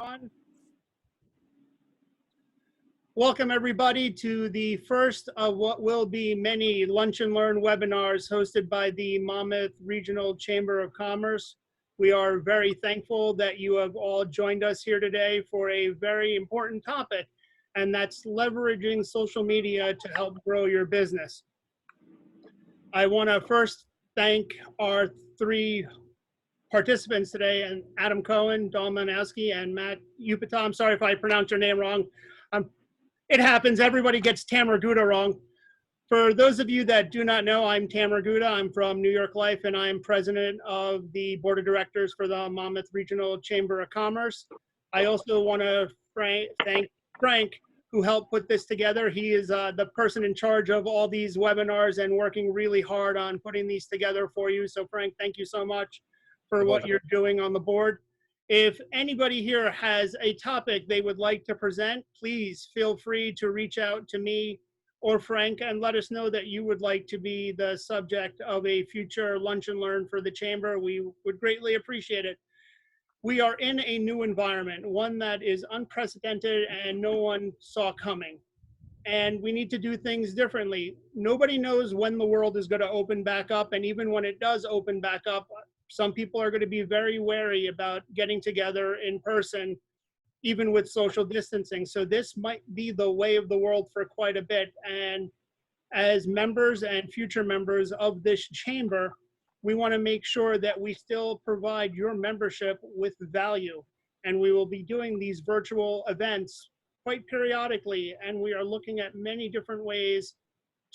On. Welcome everybody to the first of what will be many Lunch and Learn webinars hosted by the Monmouth Regional Chamber of Commerce. We are very thankful that you have all joined us here today for a very important topic, and that's leveraging social media to help grow your business. I want to first thank our three participants today, and Adam Cohen, Dawn MALINOWSKI, and Matt Utpat. I'm sorry if I pronounced your name wrong. It happens. Everybody gets Tamarguda wrong. For those of you that do not know, I'm Tamarguda. I'm from New York Life, and I'm president of the board of directors for the Monmouth Regional Chamber of Commerce. I also want to thank Frank, who helped put this together. He is the person in charge of all these webinars and working really hard on putting these together for you. So Frank, thank you so much for what you're doing on the board. If anybody here has a topic they would like to present, please feel free to reach out to me or Frank and let us know that you would like to be the subject of a future Lunch and Learn for the Chamber. We would greatly appreciate it. We are in a new environment, one that is unprecedented and no one saw coming. And we need to do things differently. Nobody knows when the world is going to open back up, and even when it does open back up, some people are going to be very wary about getting together in person, even with social distancing. So this might be the way of the world for quite a bit. And as members and future members of this chamber, we want to make sure that we still provide your membership with value. And we will be doing these virtual events quite periodically. And we are looking at many different ways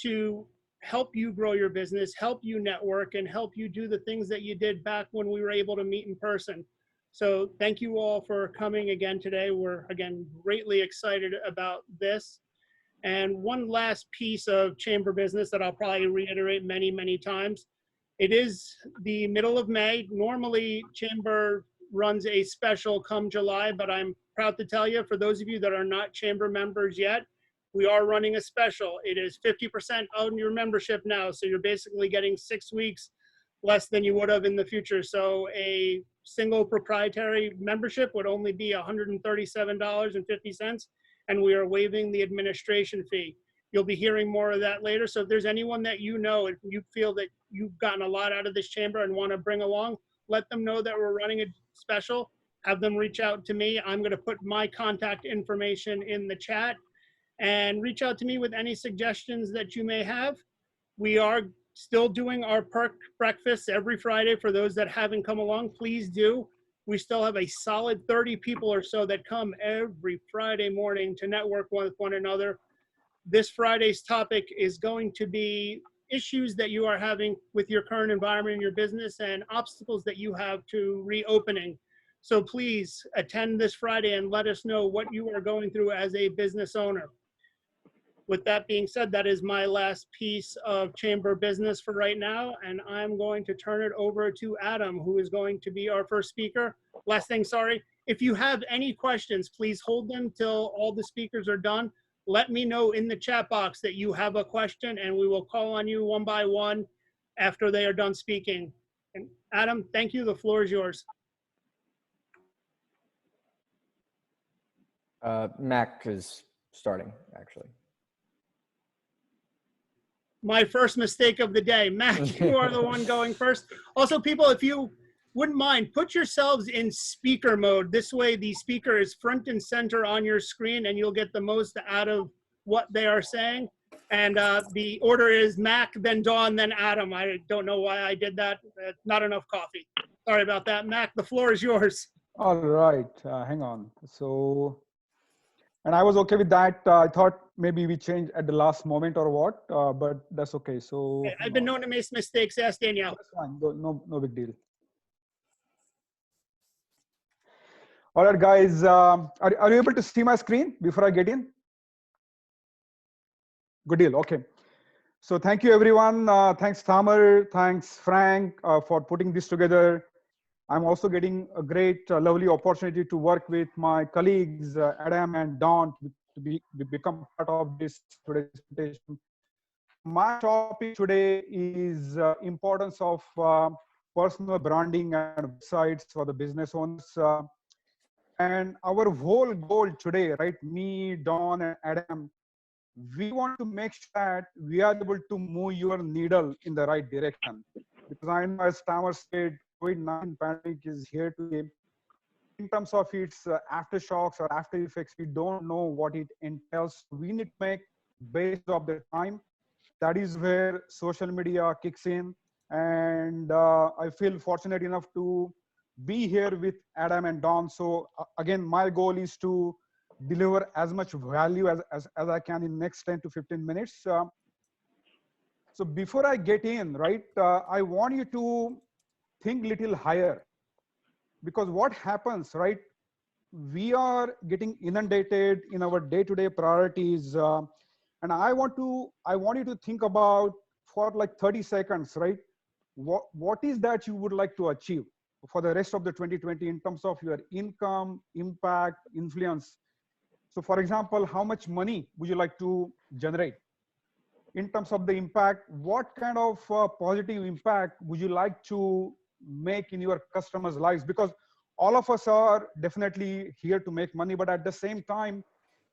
to help you grow your business, help you network, and help you do the things that you did back when we were able to meet in person. So thank you all for coming again today. We're, again, greatly excited about this. And one last piece of chamber business that I'll probably reiterate many, many times. It is the middle of May. Normally, chamber runs a special come July, but I'm proud to tell you, for those of you that are not chamber members yet, we are running a special. It is 50% on your membership now. So you're basically getting 6 weeks less than you would have in the future. So a single proprietary membership would only be $137.50. And we are waiving the administration fee. You'll be hearing more of that later. So if there's anyone that you know, if you feel that you've gotten a lot out of this chamber and want to bring along, let them know that we're running a special. Have them reach out to me. I'm going to put my contact information in the chat. And reach out to me with any suggestions that you may have. We are still doing our perk breakfasts every Friday. For those that haven't come along, please do. We still have a solid 30 people or so that come every Friday morning to network with one another. This Friday's topic is going to be issues that you are having with your current environment in your business and obstacles that you have to reopening. So please attend this Friday and let us know what you are going through as a business owner. With that being said, that is my last piece of chamber business for right now, and I'm going to turn it over to Adam, who is going to be our first speaker. Last thing, sorry, if you have any questions, please hold them till all the speakers are done. Let me know in the chat box that you have a question, and we will call on you one by one after they are done speaking. And Adam, thank you. The floor is yours. Mac is starting, actually. My first mistake of the day. Matt, you are the one going first. Also, people, if you wouldn't mind, put yourselves in speaker mode. This way, the speaker is front and center on your screen, and you'll get the most out of what they are saying. And the order is Mac, then Dawn, then Adam. I don't know why I did that. Not enough coffee. Sorry about that. Mac, the floor is yours. All right. Hang on. So... And I was okay with that. I thought maybe we changed at the last moment or what, but that's okay. So I've been known to make mistakes. Ask Danielle. That's fine. No big deal. All right, guys. Are you able to see my screen before I get in? Good deal. Okay. So thank you, everyone. Thanks, Tamer. Thanks, Frank, for putting this together. I'm also getting a great, lovely opportunity to work with my colleagues, Adam and Dawn, to become part of this today's presentation. My topic today is importance of personal branding and websites for the business owners. And our whole goal today, right, me, Don, and Adam, we want to make sure that we are able to move your needle in the right direction. Because I know, as Tamer said, COVID-19 pandemic is here to stay. In terms of its aftershocks or after effects, we don't know what it entails. We need to make best of the time. That is where social media kicks in. And I feel fortunate enough to be here with Adam and Don. So again, my goal is to deliver as much value as I can in next 10 to 15 minutes. So before I get in, right, I want you to think little higher, because what happens, right, we are getting inundated in our day-to-day priorities. And I want you to think about for like 30 seconds, right? What is that you would like to achieve for the rest of the 2020 in terms of your income, impact, influence? So for example, how much money would you like to generate? In terms of the impact, what kind of positive impact would you like to make in your customers' lives? Because all of us are definitely here to make money, but at the same time,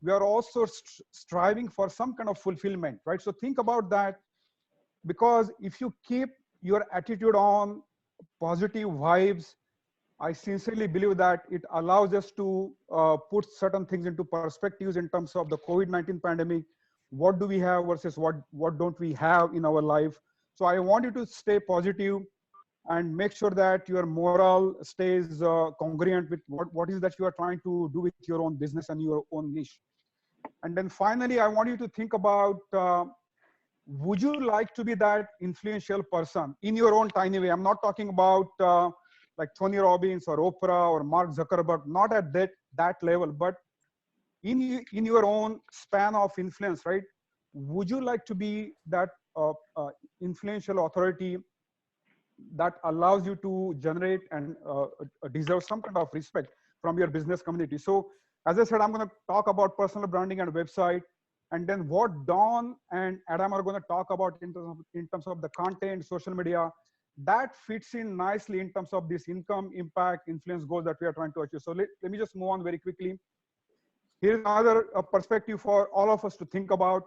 we are also striving for some kind of fulfillment, right? So think about that, because if you keep your attitude on positive vibes, I sincerely believe that it allows us to put certain things into perspectives in terms of the COVID-19 pandemic. What do we have versus what don't we have in our life? So I want you to stay positive and make sure that your morale stays congruent with what is that you are trying to do with your own business and your own niche. And then finally, I want you to think about, would you like to be that influential person in your own tiny way? I'm not talking about like Tony Robbins or Oprah or Mark Zuckerberg, not at that level, but in your own span of influence, right? Would you like to be that influential authority that allows you to generate and deserve some kind of respect from your business community? So as I said, I'm going to talk about personal branding and website, and then what Don and Adam are going to talk about in terms of the content, social media, that fits in nicely in terms of this income, impact, influence goals that we are trying to achieve. So let me just move on very quickly. Here's another perspective for all of us to think about.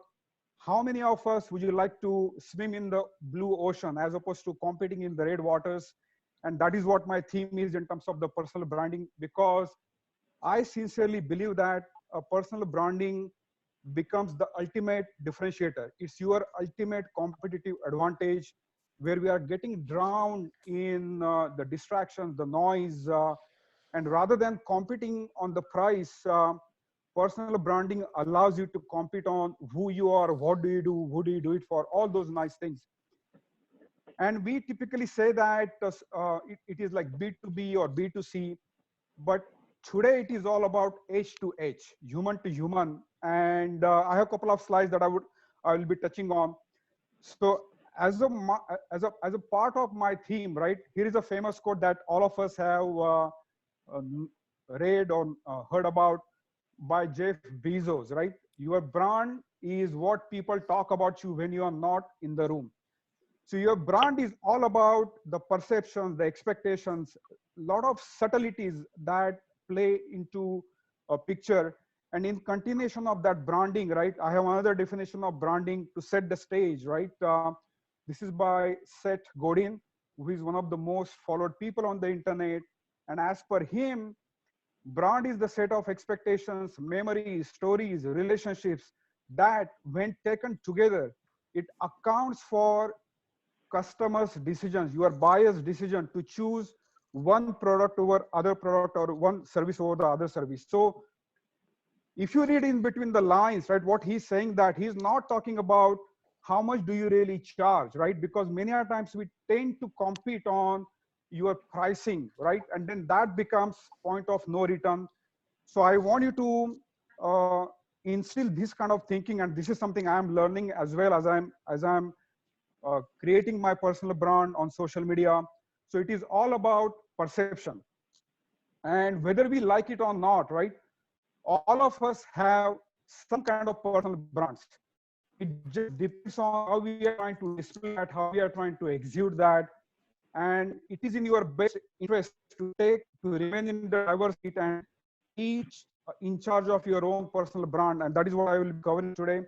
How many of us would you like to swim in the blue ocean as opposed to competing in the red waters? And that is what my theme is in terms of the personal branding, because I sincerely believe that personal branding becomes the ultimate differentiator. It's your ultimate competitive advantage, where we are getting drowned in the distractions, the noise, and rather than competing on the price, personal branding allows you to compete on who you are, what do you do, who do you do it for, all those nice things. And we typically say that it is like B2B or B2C, but today it is all about H to H, human to human. And I have a couple of slides that I will be touching on. So as a part of my theme, right, here is a famous quote that all of us have read or heard about by Jeff Bezos, right? Your brand is what people talk about you when you are not in the room. So your brand is all about the perceptions, the expectations, a lot of subtleties that play into a picture. And in continuation of that branding, right, I have another definition of branding to set the stage, right? This is by Seth Godin, who is one of the most followed people on the internet. And as per him, brand is the set of expectations, memories, stories, relationships that, when taken together, it accounts for customers' decisions, your buyer's decision to choose one product over other product or one service over the other service. So if you read in between the lines, right, what he's saying, that he's not talking about how much do you really charge, right? Because many a times we tend to compete on your pricing, right? And then that becomes point of no return. So I want you to instill this kind of thinking, and this is something I'm learning as well as I'm creating my personal brand on social media. So it is all about perception, and whether we like it or not, right? All of us have some kind of personal brands. It just depends on how we are trying to display that, how we are trying to execute that. And it is in your best interest to remain in the driver's seat and each in charge of your own personal brand, and that is what I will be covering today.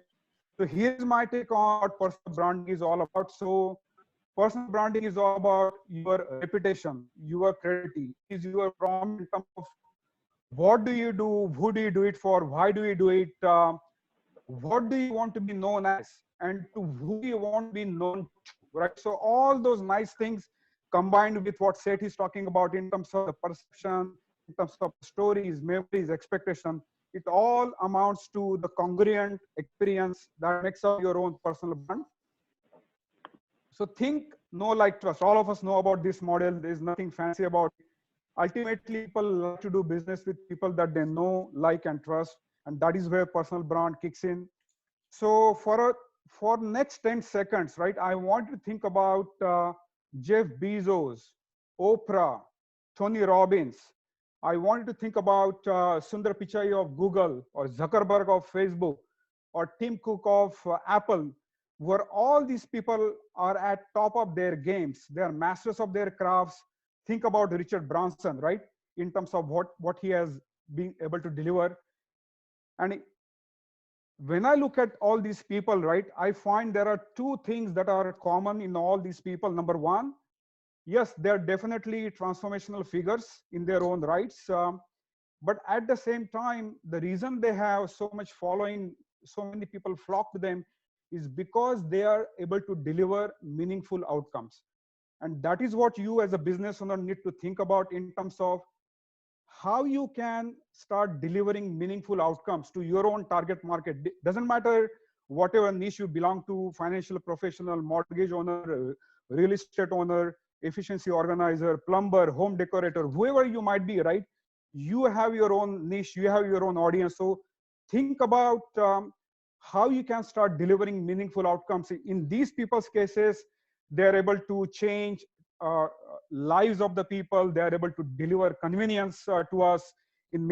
So here is my take on what personal branding is all about. So personal branding is all about your reputation, your credibility. It is your promise in terms of what do you do, who do you do it for, why do you do it, what do you want to be known as, and to who you want to be known to, right? So all those nice things combined with what Seth is talking about in terms of the perception, in terms of stories, memories, expectation, it all amounts to the congruent experience that makes up your own personal brand. So think, know, like, trust. All of us know about this model. There's nothing fancy about it. Ultimately, people like to do business with people that they know, like, and trust, and that is where personal brand kicks in. So for next 10 seconds, right, I want you to think about Jeff Bezos, Oprah, Tony Robbins. I want you to think about Sundar Pichai of Google, or Zuckerberg of Facebook, or Tim Cook of Apple, where all these people are at top of their games. They are masters of their crafts. Think about Richard Branson, right, in terms of what he has been able to deliver. And when I look at all these people, right, I find there are two things that are common in all these people. Number one, yes, they're definitely transformational figures in their own rights. But at the same time, the reason they have so much following, so many people flock to them, is because they are able to deliver meaningful outcomes. And that is what you as a business owner need to think about in terms of how you can start delivering meaningful outcomes to your own target market. Doesn't matter whatever niche you belong to, financial professional, mortgage owner, real estate owner, efficiency organizer, plumber, home decorator, whoever you might be, right? You have your own niche, you have your own audience. So think about how you can start delivering meaningful outcomes. In these people's cases, they're able to change lives of the people. They are able to deliver convenience to us in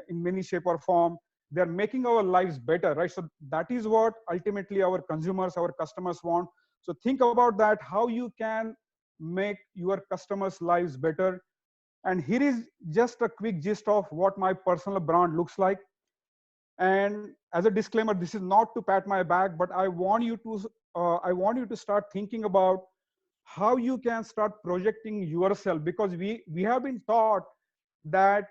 many shape or form. They're making our lives better, right? So that is what ultimately our consumers, our customers want. So think about that, how you can make your customers' lives better. And here is just a quick gist of what my personal brand looks like. And as a disclaimer, this is not to pat my back, but I want you to start thinking about how you can start projecting yourself, because we have been taught that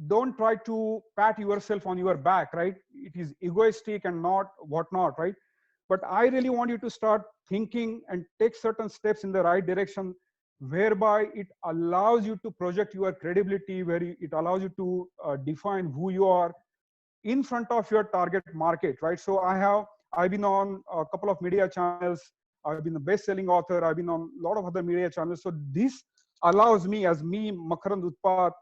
don't try to pat yourself on your back, right? It is egoistic and not whatnot, right? But I really want you to start thinking and take certain steps in the right direction, whereby it allows you to project your credibility, where it allows you to define who you are in front of your target market, right? So I've been on a couple of media channels. I've been a best-selling author. I've been on a lot of other media channels. So this allows me, as me, Makarand, Utpat,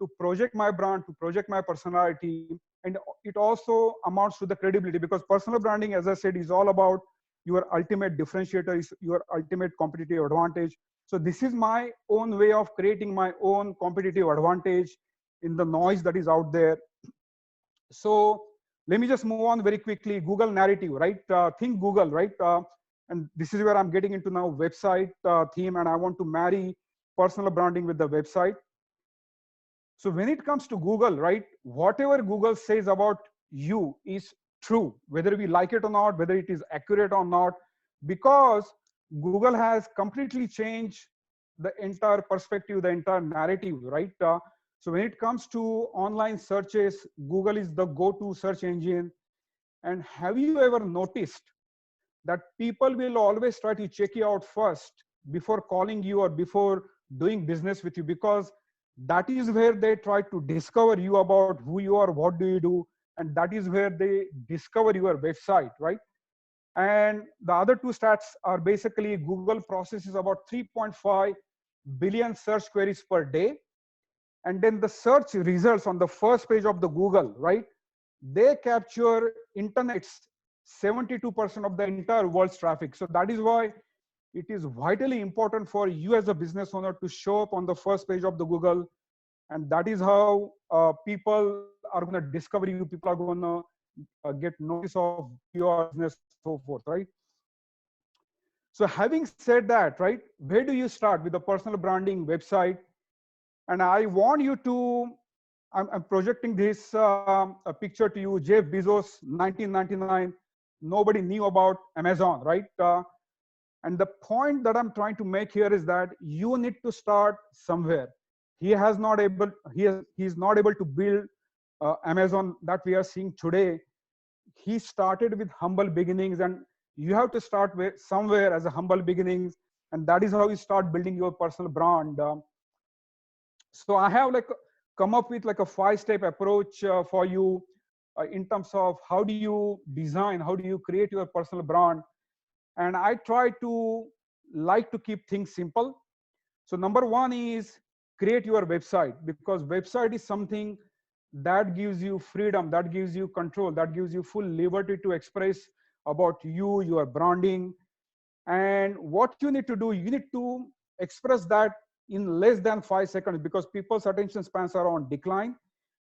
to project my brand, to project my personality. And it also amounts to the credibility, because personal branding, as I said, is all about your ultimate differentiator, is your ultimate competitive advantage. So this is my own way of creating my own competitive advantage in the noise that is out there. So let me just move on very quickly. Google narrative, right? Think Google, right? And this is where I'm getting into now, website theme, and I want to marry personal branding with the website. So when it comes to Google, right, whatever Google says about you is true, whether we like it or not, whether it is accurate or not, because Google has completely changed the entire perspective, the entire narrative, right? So when it comes to online searches, Google is the go-to search engine. And have you ever noticed that people will always try to check you out first before calling you or before doing business with you? Because that is where they try to discover you, about who you are, what do you do, and that is where they discover your website, right? And the other two stats are basically Google processes about 3.5 billion search queries per day. And then the search results on the first page of the Google, right? They capture internet's 72% of the entire world's traffic. So that is why it is vitally important for you as a business owner to show up on the first page of the Google. And that is how people are going to discover you. People are going to get notice of your business, so forth, right? So having said that, right, where do you start with the personal branding website? And I want you to I'm projecting this a picture to you. Jeff Bezos, 1999. Nobody knew about Amazon, right? And the point that I'm trying to make here is that you need to start somewhere. He's not able to build Amazon that we are seeing today. He started with humble beginnings, and you have to start with somewhere as a humble beginnings, and that is how you start building your personal brand. So I have like come up with like a 5-step approach for you in terms of how do you design, how do you create your personal brand. And I try to like to keep things simple. So number one is create your website, because website is something that gives you freedom, that gives you control, that gives you full liberty to express about you, your branding. And what you need to do, you need to express that in less than 5 seconds, because people's attention spans are on decline.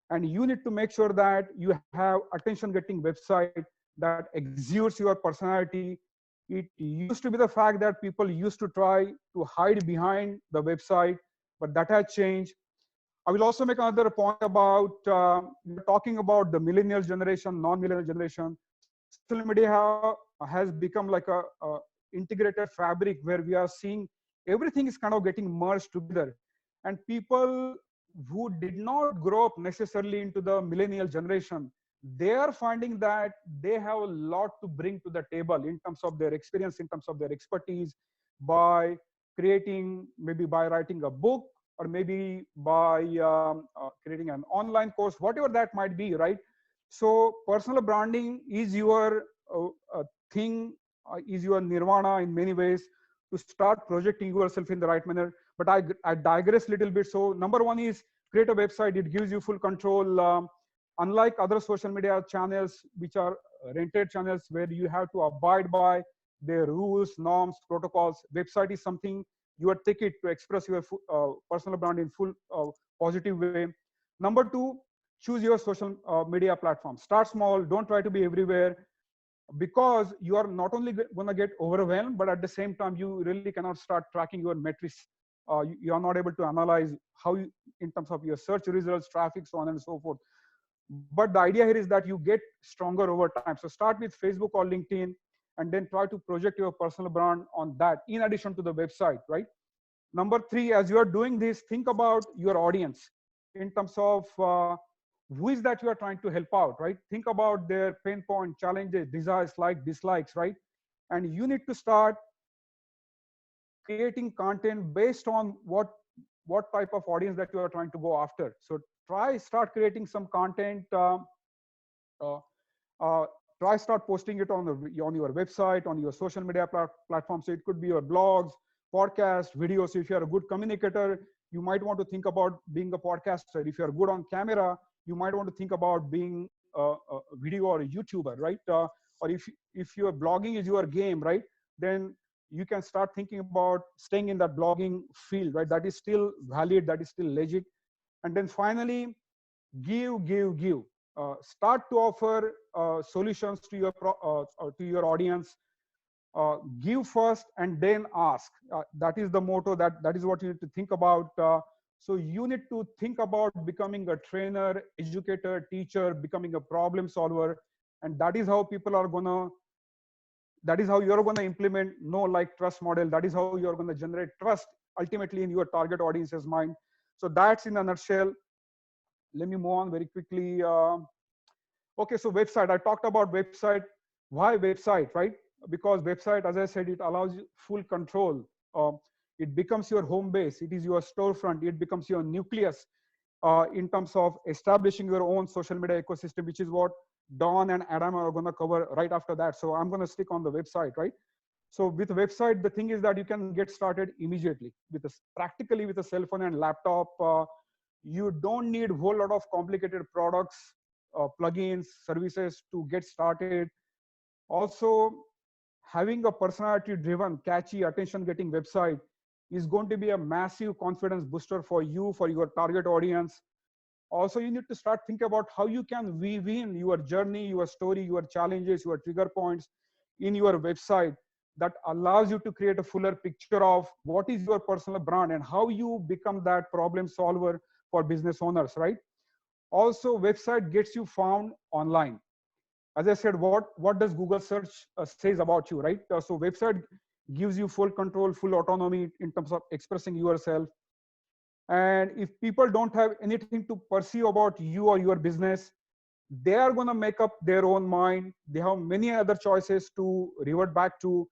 And you need to make sure that you have attention getting website that exudes your personality. It used to be the fact that people used to try to hide behind the website, but that has changed. I will also make another point about we're talking about the millennial generation, non-millennial generation. Social media has become like a integrated fabric where we are seeing everything is kind of getting merged together. And people who did not grow up necessarily into the millennial generation, they are finding that they have a lot to bring to the table in terms of their experience, in terms of their expertise, by creating, maybe by writing a book, or maybe by creating an online course, whatever that might be, right? So personal branding is your thing, is your nirvana in many ways, to start projecting yourself in the right manner. But I digress a little bit. So number one is create a website. It gives you full control. Unlike other social media channels, which are rented channels where you have to abide by their rules, norms, protocols, website is something your ticket to express your personal brand in full positive way. Number two, choose your social media platform. Start small. Don't try to be everywhere, because you are not only going to get overwhelmed, but at the same time, you really cannot start tracking your metrics. You are not able to analyze how you, in terms of your search results, traffic, so on and so forth. But the idea here is that you get stronger over time. So start with Facebook or LinkedIn, and then try to project your personal brand on that, in addition to the website, right? Number three, as you are doing this, think about your audience in terms of who is that you are trying to help out, right? Think about their pain point, challenges, desires, like dislikes, right? And you need to start creating content based on what type of audience that you are trying to go after. So start creating some content. Uh, start posting it on your website, on your social media platform. So it could be your blogs, podcasts, videos. If you are a good communicator, you might want to think about being a podcaster. If you are good on camera, you might want to think about being a video or a YouTuber, right? Or if your blogging is your game, right, then you can start thinking about staying in that blogging field, right? That is still valid, that is still legit. And then finally, give. Start to offer solutions to your audience. Give first and then ask. That is the motto. That is what you need to think about. So you need to think about becoming a trainer, educator, teacher, becoming a problem solver, and that is how people are gonna. That is how you're gonna implement know, like, trust model. That is how you're gonna generate trust ultimately in your target audience's mind. So that's in a nutshell. Let me move on very quickly. Okay, so website. I talked about website. Why website, right? Because website, as I said, it allows you full control. It becomes your home base. It is your storefront. It becomes your nucleus in terms of establishing your own social media ecosystem, which is what Don and Adam are going to cover right after that. So I'm going to stick on the website, right? So with a website, the thing is that you can get started immediately practically with a cell phone and laptop. You don't need a whole lot of complicated products, plugins, services to get started. Also, having a personality driven, catchy, attention getting website is going to be a massive confidence booster for you, for your target audience. Also, you need to start thinking about how you can weave in your journey, your story, your challenges, your trigger points in your website that allows you to create a fuller picture of what is your personal brand and how you become that problem solver for business owners, right? Also, website gets you found online. As I said, what does Google search says about you, right? So website gives you full control, full autonomy in terms of expressing yourself. And if people don't have anything to pursue about you or your business, they are going to make up their own mind. They have many other choices to revert back to.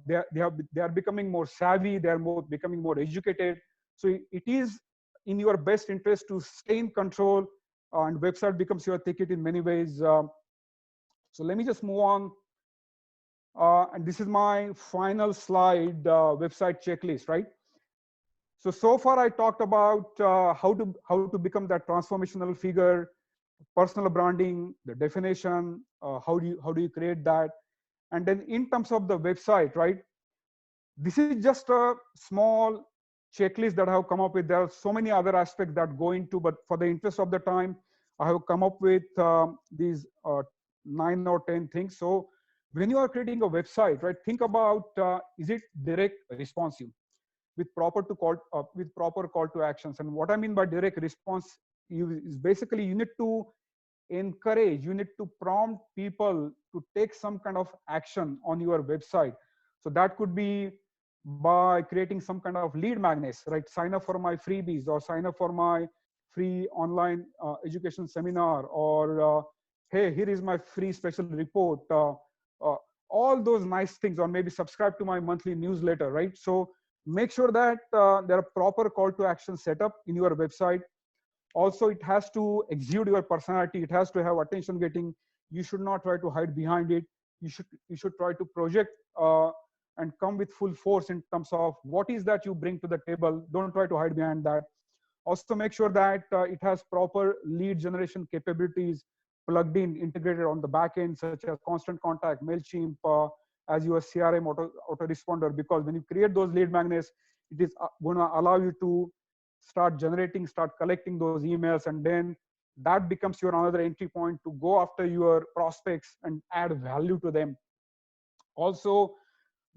They are becoming more savvy. They are becoming more educated. So it is in your best interest to stay in control, and website becomes your ticket in many ways. So let me just move on. And this is my final slide, website checklist, right? So far I talked about how to become that transformational figure, personal branding, the definition, how do you create that, and then in terms of the website, right? This is just a small checklist that I have come up with. There are so many other aspects that go into, but for the interest of the time, I have come up with these 9 or 10 things. So when you are creating a website, right, think about is it direct responsive with proper call to actions. And what I mean by direct response is basically you need to encourage, you need to prompt people to take some kind of action on your website. So that could be by creating some kind of lead magnets, right? Sign up for my freebies, or sign up for my free online education seminar, or hey, here is my free special report, all those nice things, or maybe subscribe to my monthly newsletter, right? So make sure that there are proper call to action set up in your website. Also, it has to exude your personality. It has to have attention getting. You should not try to hide behind it. You should try to project and come with full force in terms of what is that you bring to the table. Don't try to hide behind that. Also, make sure that it has proper lead generation capabilities plugged in, integrated on the back end, such as Constant Contact, MailChimp, as your CRM autoresponder, because when you create those lead magnets, it is going to allow you to start collecting those emails, and then that becomes your another entry point to go after your prospects and add value to them. Also,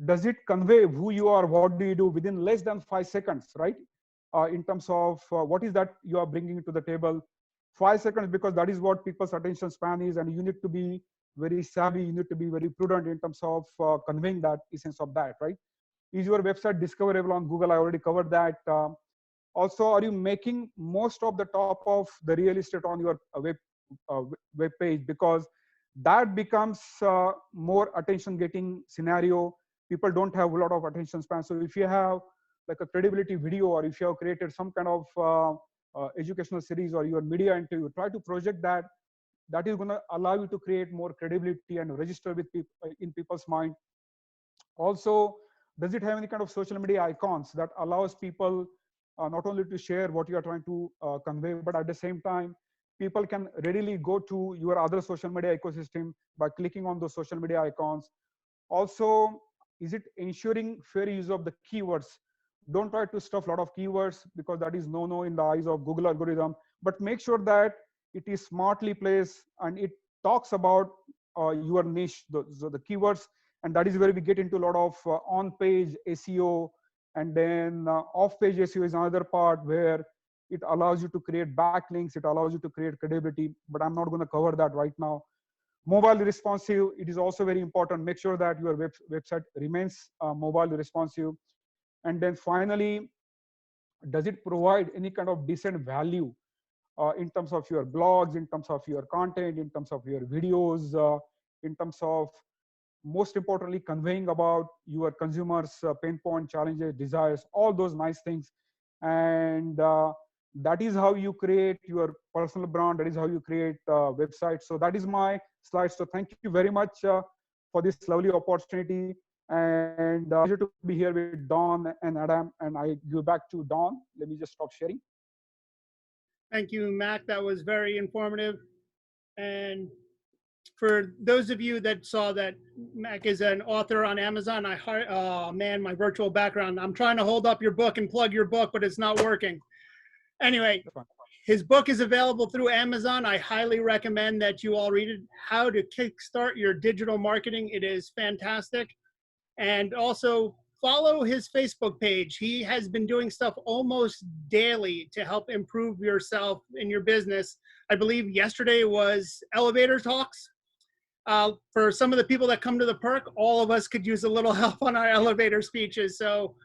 does it convey who you are, what do you do within less than 5 seconds, right? In terms of what is that you are bringing to the table. 5 seconds, because that is what people's attention span is, and you need to be very savvy, you need to be very prudent in terms of conveying that essence of that, right? Is your website discoverable on Google? I already covered that. Also, are you making most of the top of the real estate on your web page? Because that becomes more attention getting scenario. People don't have a lot of attention span. So if you have like a credibility video, or if you have created some kind of educational series, or your media interview, try to project that. That is going to allow you to create more credibility and register with people in people's mind. Also, does it have any kind of social media icons that allows people not only to share what you are trying to convey, but at the same time, people can readily go to your other social media ecosystem by clicking on those social media icons. Also, is it ensuring fair use of the keywords? Don't try to stuff a lot of keywords, because that is no in the eyes of Google algorithm, but make sure that it is smartly placed and it talks about your niche, the keywords. And that is where we get into a lot of on-page SEO. And then off-page SEO is another part where it allows you to create backlinks, it allows you to create credibility, but I'm not going to cover that right now. Mobile responsive, it is also very important. Make sure that your website remains mobile responsive. And then finally, does it provide any kind of decent value in terms of your blogs, in terms of your content, in terms of your videos, in terms of, most importantly, conveying about your consumers' pain point, challenges, desires, all those nice things. And that is how you create your personal brand. That is how you create websites. So that is my slide. So thank you very much for this lovely opportunity. And pleasure to be here with Don and Adam. And I give back to Don. Let me just stop sharing. Thank you, Mac. That was very informative. And for those of you that saw that Mac is an author on Amazon, oh man, my virtual background. I'm trying to hold up your book and plug your book, but it's not working. Anyway, his book is available through Amazon. I highly recommend that you all read it. How to Kickstart Your Digital Marketing. It is fantastic. And also follow his Facebook page. He has been doing stuff almost daily to help improve yourself in your business. I believe yesterday was elevator talks. For some of the people that come to the perk, all of us could use a little help on our elevator speeches. So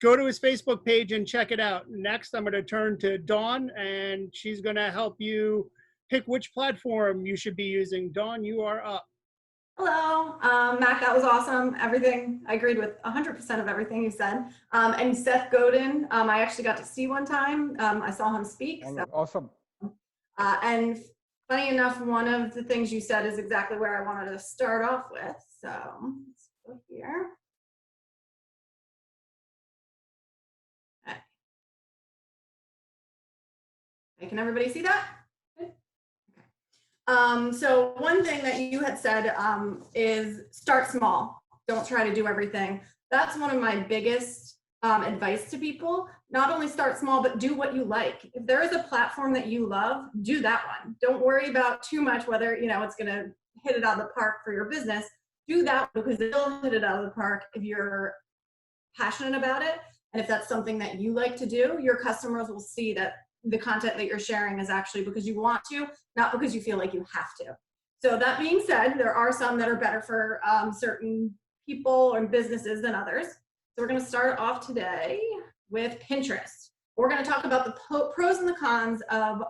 go to his Facebook page and check it out. Next, I'm going to turn to Dawn, and she's going to help you pick which platform you should be using. Dawn, you are up. Hello, Mac, that was awesome. Everything, I agreed with 100% of everything you said. And Seth Godin, I actually got to see one time. I saw him speak. So. Awesome. And funny enough, one of the things you said is exactly where I wanted to start off with. So let's go here. Okay, can everybody see that? So one thing that you had said is start small. Don't try to do everything. That's one of my biggest advice to people. Not only start small, but do what you like. If there is a platform that you love, do that one. Don't worry about too much whether it's going to hit it out of the park for your business. Do that because it'll hit it out of the park if you're passionate about it. And if that's something that you like to do, your customers will see that the content that you're sharing is actually because you want to, not because you feel like you have to. So that being said, there are some that are better for certain people and businesses than others. So we're going to start off today with Pinterest. We're going to talk about the pros and the cons of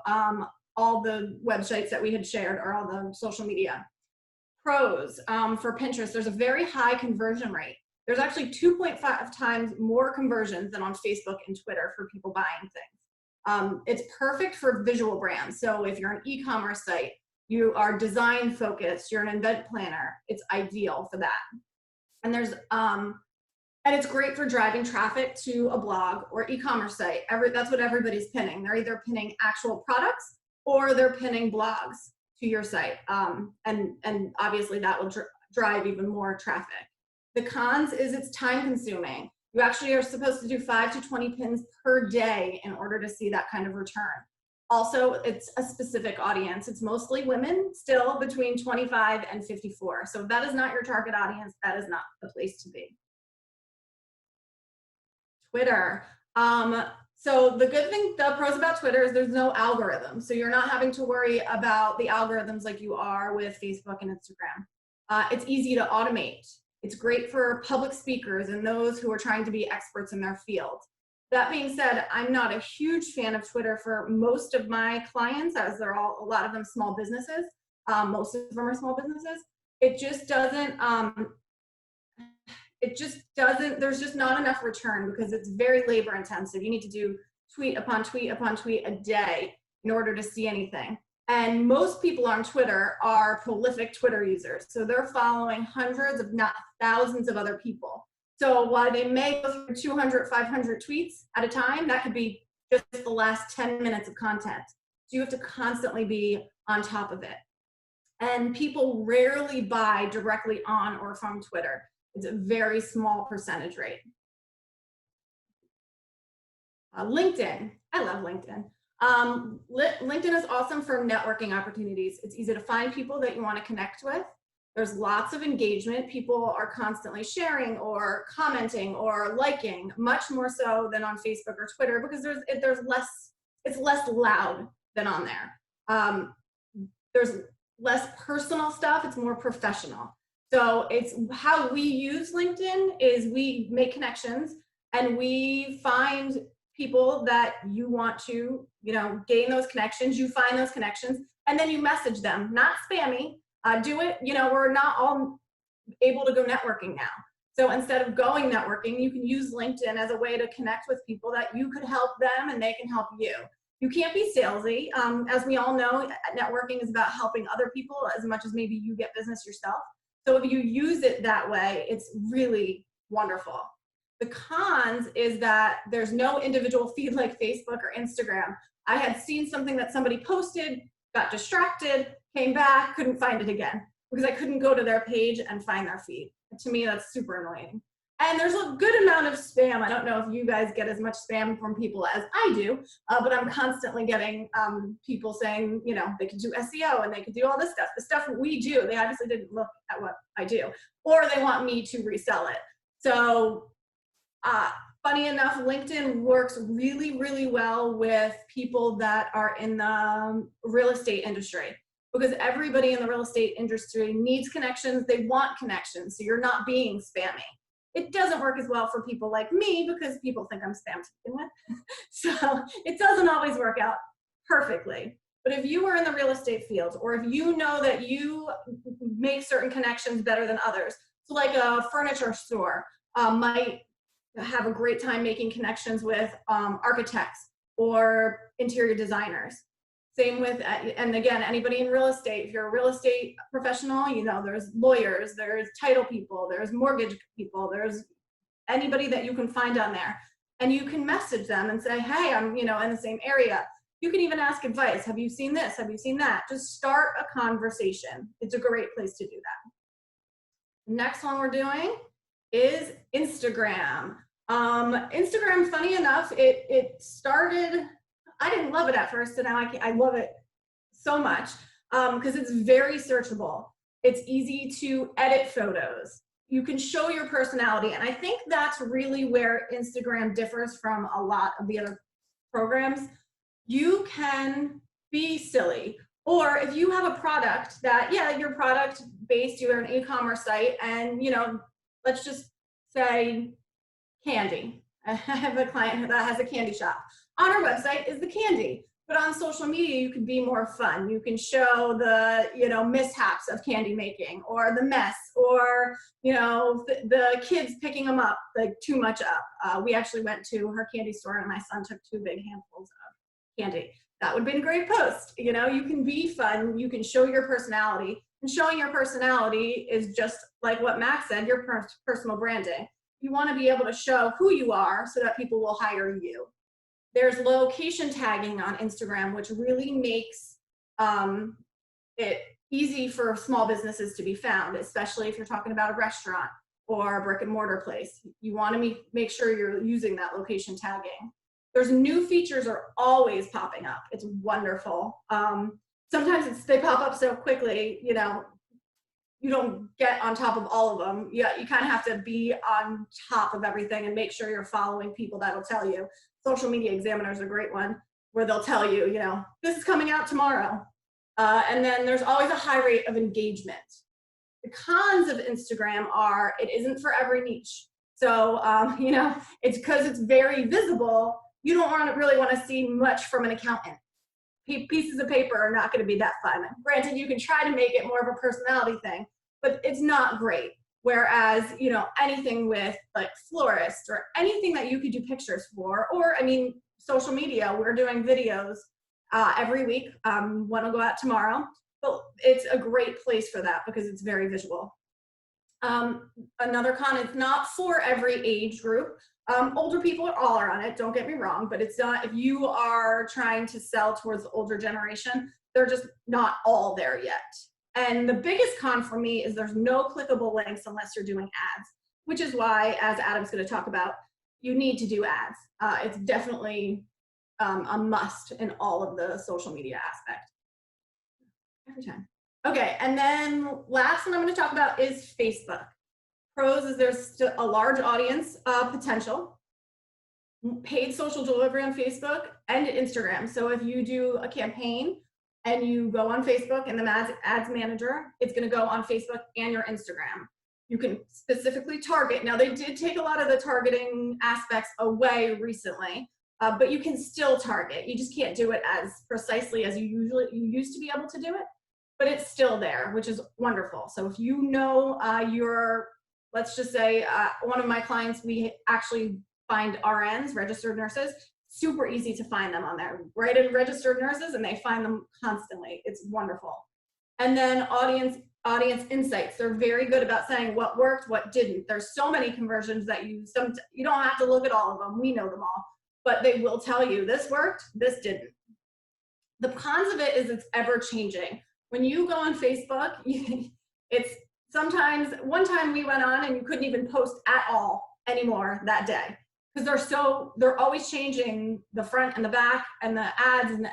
all the websites that we had shared or all the social media. Pros for Pinterest, there's a very high conversion rate. There's actually 2.5 times more conversions than on Facebook and Twitter for people buying things. It's perfect for visual brands. So if you're an e-commerce site, you are design focused, you're an event planner, it's ideal for that. And there's and it's great for driving traffic to a blog or e-commerce site. That's what everybody's pinning. They're either pinning actual products or they're pinning blogs to your site. And obviously that will drive even more traffic. The cons is it's time consuming. You actually are supposed to do 5 to 20 pins per day in order to see that kind of return. Also, it's a specific audience. It's mostly women, still between 25 and 54. So if that is not your target audience, that is not the place to be. Twitter. So the good thing, the pros about Twitter is there's no algorithm. So you're not having to worry about the algorithms like you are with Facebook and Instagram. It's easy to automate. It's great for public speakers and those who are trying to be experts in their field. That being said, I'm not a huge fan of Twitter for most of my clients, as they're a lot of them small businesses. Most of them are small businesses. It just doesn't, there's just not enough return because it's very labor intensive. You need to do tweet upon tweet upon tweet a day in order to see anything. And most people on Twitter are prolific Twitter users. So they're following hundreds, if not thousands of other people. So while they may go through 200, 500 tweets at a time, that could be just the last 10 minutes of content. So you have to constantly be on top of it. And people rarely buy directly on or from Twitter. It's a very small percentage rate. LinkedIn, I love LinkedIn. LinkedIn is awesome for networking opportunities. It's easy to find people that you want to connect with. There's lots of engagement. People are constantly sharing or commenting or liking, much more so than on Facebook or Twitter because it's less loud than on there. There's less personal stuff. It's more professional. So it's how we use LinkedIn is we make connections and we find people that you want to, gain those connections. You find those connections and then you message them, not spammy. Do it, we're not all able to go networking now. So instead of going networking, you can use LinkedIn as a way to connect with people that you could help them and they can help you. You can't be salesy. As we all know, networking is about helping other people as much as maybe you get business yourself. So if you use it that way, it's really wonderful. The cons is that there's no individual feed like Facebook or Instagram. I had seen something that somebody posted, got distracted, came back, couldn't find it again because I couldn't go to their page and find their feed. To me, that's super annoying. And there's a good amount of spam. I don't know if you guys get as much spam from people as I do, but I'm constantly getting people saying, they could do SEO and they could do all this stuff. The stuff we do, they obviously didn't look at what I do, or they want me to resell it. So funny enough, LinkedIn works really, really well with people that are in the real estate industry, because everybody in the real estate industry needs connections. They want connections, so you're not being spammy. It doesn't work as well for people like me because people think I'm spam to begin with. So it doesn't always work out perfectly. But if you are in the real estate field, or if you know that you make certain connections better than others, so like a furniture store might have a great time making connections with architects or interior designers. Same with, and again, anybody in real estate, if you're a real estate professional, you know, there's lawyers, there's title people, there's mortgage people, there's anybody that you can find on there. And you can message them and say, hey, I'm, you know, in the same area. You can even ask advice. Have you seen this? Have you seen that? Just start a conversation. It's a great place to do that. Next one we're doing is Instagram. Instagram, funny enough, it started, I didn't love it at first, and now I love it so much because it's very searchable. It's easy to edit photos. You can show your personality, and I think that's really where Instagram differs from a lot of the other programs. You can be silly, or if you have a product that, yeah, your product based, you're an e-commerce site, and, you know, let's just say candy. I have a client that has a candy shop. On our website is the candy, but on social media, you can be more fun. You can show the, you know, mishaps of candy making, or the mess, or, you know, the kids picking them up, like too much up. We actually went to her candy store and my son took 2 big handfuls of candy. That would have been a great post. You know, you can be fun, you can show your personality, and showing your personality is just like what Max said, your personal branding. You want to be able to show who you are so that people will hire you. There's location tagging on Instagram, which really makes it easy for small businesses to be found, especially if you're talking about a restaurant or a brick and mortar place. You want to make sure you're using that location tagging. There's new features are always popping up. It's wonderful. Sometimes they pop up so quickly, you know, you don't get on top of all of them. You kind of have to be on top of everything and make sure you're following people that'll tell you. Social Media Examiner is a great one where they'll tell you, you know, this is coming out tomorrow. And then there's always a high rate of engagement. The cons of Instagram are it isn't for every niche. So, you know, it's because it's very visible. You don't really want to see much from an accountant. Pieces of paper are not going to be that fun. Granted, you can try to make it more of a personality thing, but it's not great. Whereas, you know, anything with like florists or anything that you could do pictures for, or I mean, social media, we're doing videos every week. One will go out tomorrow, but it's a great place for that because it's very visual. Another con, it's not for every age group. Older people are on it, don't get me wrong, but it's not, if you are trying to sell towards the older generation, they're just not all there yet. And the biggest con for me is there's no clickable links unless you're doing ads, which is why, as Adam's going to talk about, you need to do ads. It's definitely a must in all of the social media aspect. Every time. Okay, and then last one I'm going to talk about is Facebook. Pros is there's still a large audience potential, paid social delivery on Facebook and Instagram. So if you do a campaign and you go on Facebook and the ads manager, it's going to go on Facebook and your Instagram. You can specifically target. Now they did take a lot of the targeting aspects away recently, but you can still target. You just can't do it as precisely as you used to be able to do it, but it's still there, which is wonderful. So if you know let's just say one of my clients, we actually find RNs, registered nurses, super easy to find them on there. Write in registered nurses and they find them constantly. It's wonderful. And then audience insights. They're very good about saying what worked, what didn't. There's so many conversions that you don't have to look at all of them. We know them all, but they will tell you this worked, this didn't. The cons of it is it's ever changing. When you go on Facebook, it's sometimes, one time we went on and you couldn't even post at all anymore that day because they're always changing the front and the back and the ads, and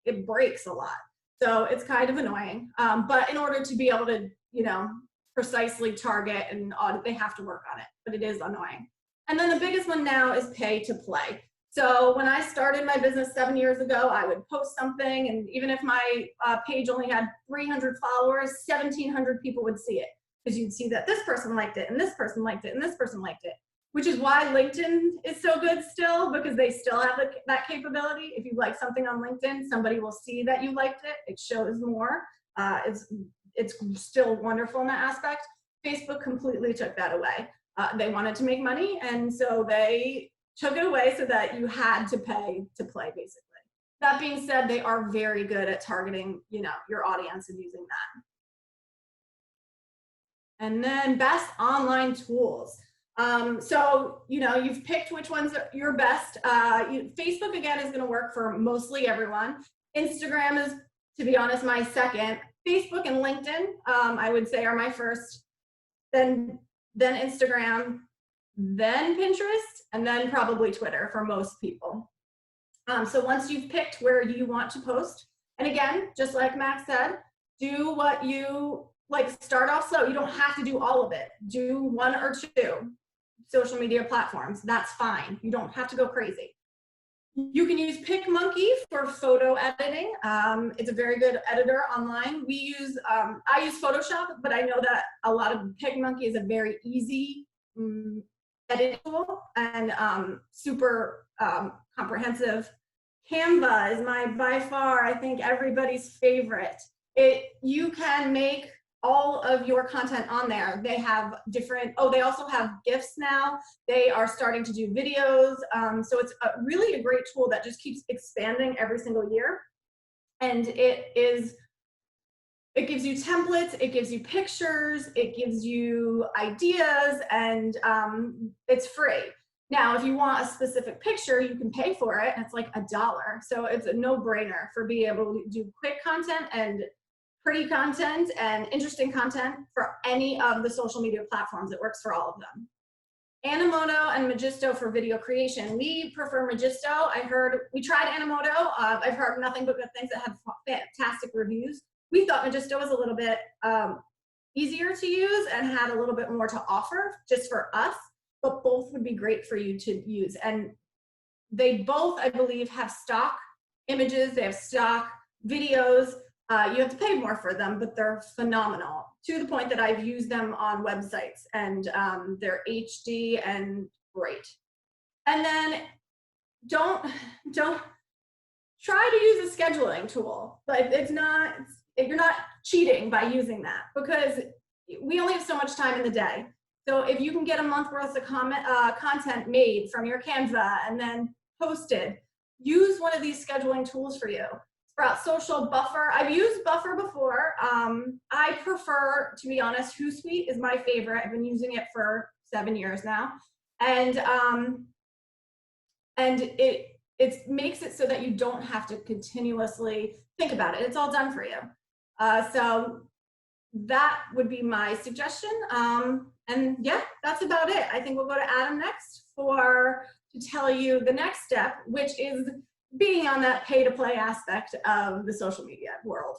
it breaks a lot. So it's kind of annoying. But in order to be able to, you know, precisely target and they have to work on it, but it is annoying. And then the biggest one now is pay to play. So when I started my business 7 years ago, I would post something, and even if my page only had 300 followers, 1,700 people would see it, because you'd see that this person liked it, and this person liked it, and this person liked it, which is why LinkedIn is so good still, because they still have that capability. If you like something on LinkedIn, somebody will see that you liked it. It shows more. It's still wonderful in that aspect. Facebook completely took that away. They wanted to make money, and so they took it away so that you had to pay to play, basically. That being said, they are very good at targeting, your audience and using that. And then best online tools. So, you've picked which ones are your best. Facebook, again, is going to work for mostly everyone. Instagram is, to be honest, my second. Facebook and LinkedIn, I would say, are my first. Then Instagram, then Pinterest, and then probably Twitter for most people. So once you've picked where you want to post, and again, just like Max said, do what you like. Start off slow. You don't have to do all of it. Do 1 or 2 social media platforms. That's fine. You don't have to go crazy. You can use PicMonkey for photo editing. It's a very good editor online. I use Photoshop, but I know that a lot of PicMonkey is a very easy editing tool and super comprehensive. Canva is by far, I think, everybody's favorite. You can make all of your content on there. They have they also have GIFs now. They are starting to do videos. So it's really a great tool that just keeps expanding every single year. And it gives you templates, it gives you pictures, it gives you ideas, and it's free. Now, if you want a specific picture, you can pay for it, and it's like $1. So it's a no-brainer for being able to do quick content and pretty content and interesting content for any of the social media platforms. It works for all of them. Animoto and Magisto for video creation. We prefer Magisto. We tried Animoto. I've heard nothing but good things that had fantastic reviews. We thought Magisto was a little bit easier to use and had a little bit more to offer just for us, but both would be great for you to use. And they both, I believe, have stock images. They have stock videos. You have to pay more for them, but they're phenomenal, to the point that I've used them on websites, and they're HD and great. And then don't try to use a scheduling tool, but you're not cheating by using that, because we only have so much time in the day. So if you can get a month worth of content made from your Canva and then posted, use one of these scheduling tools for you. Sprout Social, Buffer. I've used Buffer before. I prefer, to be honest, Hootsuite is my favorite. I've been using it for 7 years now. And it makes it so that you don't have to continuously think about it. It's all done for you. So that would be my suggestion. And yeah, that's about it. I think we'll go to Adam next to tell you the next step, which is being on that pay-to-play aspect of the social media world.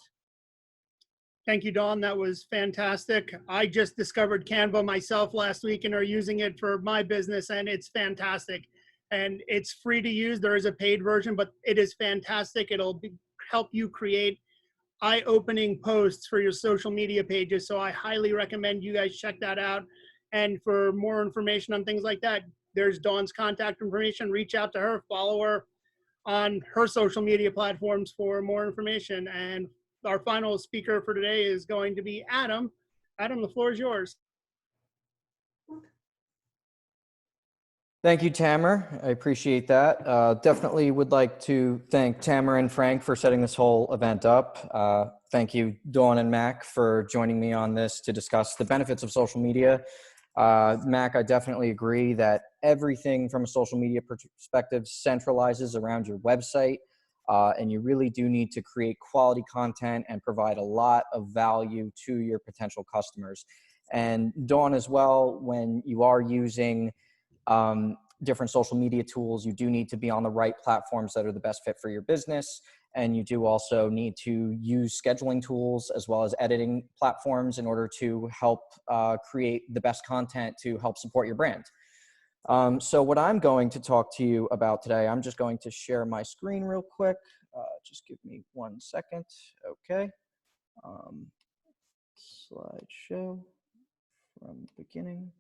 Thank you, Dawn. That was fantastic. I just discovered Canva myself last week and are using it for my business, and it's fantastic. And it's free to use. There is a paid version, but it is fantastic. It'll help you create eye-opening posts for your social media pages. So I highly recommend you guys check that out. And for more information on things like that, there's Dawn's contact information. Reach out to her, follow her on her social media platforms for more information. And our final speaker for today is going to be Adam. Adam, the floor is yours. Thank you, Tamer. I appreciate that. Definitely would like to thank Tamer and Frank for setting this whole event up. Thank you, Dawn and Mac, for joining me on this to discuss the benefits of social media. Mac, I definitely agree that everything from a social media perspective centralizes around your website, and you really do need to create quality content and provide a lot of value to your potential customers. And Dawn as well, when you are using different social media tools. You do need to be on the right platforms that are the best fit for your business. And you do also need to use scheduling tools as well as editing platforms in order to help create the best content to help support your brand. So what I'm going to talk to you about today, I'm just going to share my screen real quick. Just give me 1 second. Okay. Slideshow from the beginning.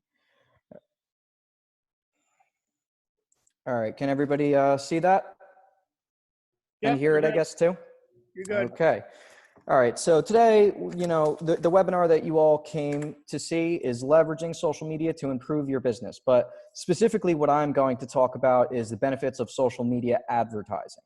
All right. Can everybody see that? Yep, And hear it, I guess, too? You're good. Okay. All right. So today, the webinar that you all came to see is leveraging social media to improve your business. But specifically, what I'm going to talk about is the benefits of social media advertising.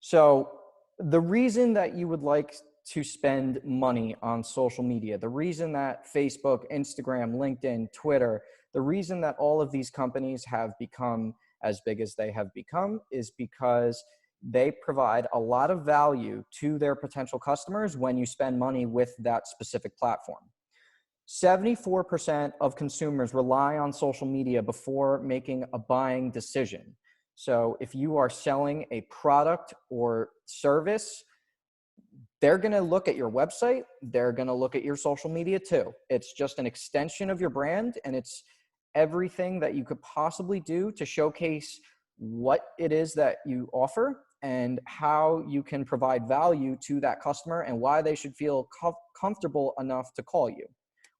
So the reason that you would like to spend money on social media, the reason that Facebook, Instagram, LinkedIn, Twitter, the reason that all of these companies have become as big as they have become is because they provide a lot of value to their potential customers when you spend money with that specific platform. 74% of consumers rely on social media before making a buying decision. So if you are selling a product or service, they're going to look at your website. They're going to look at your social media too. It's just an extension of your brand, and it's everything that you could possibly do to showcase what it is that you offer and how you can provide value to that customer and why they should feel comfortable enough to call you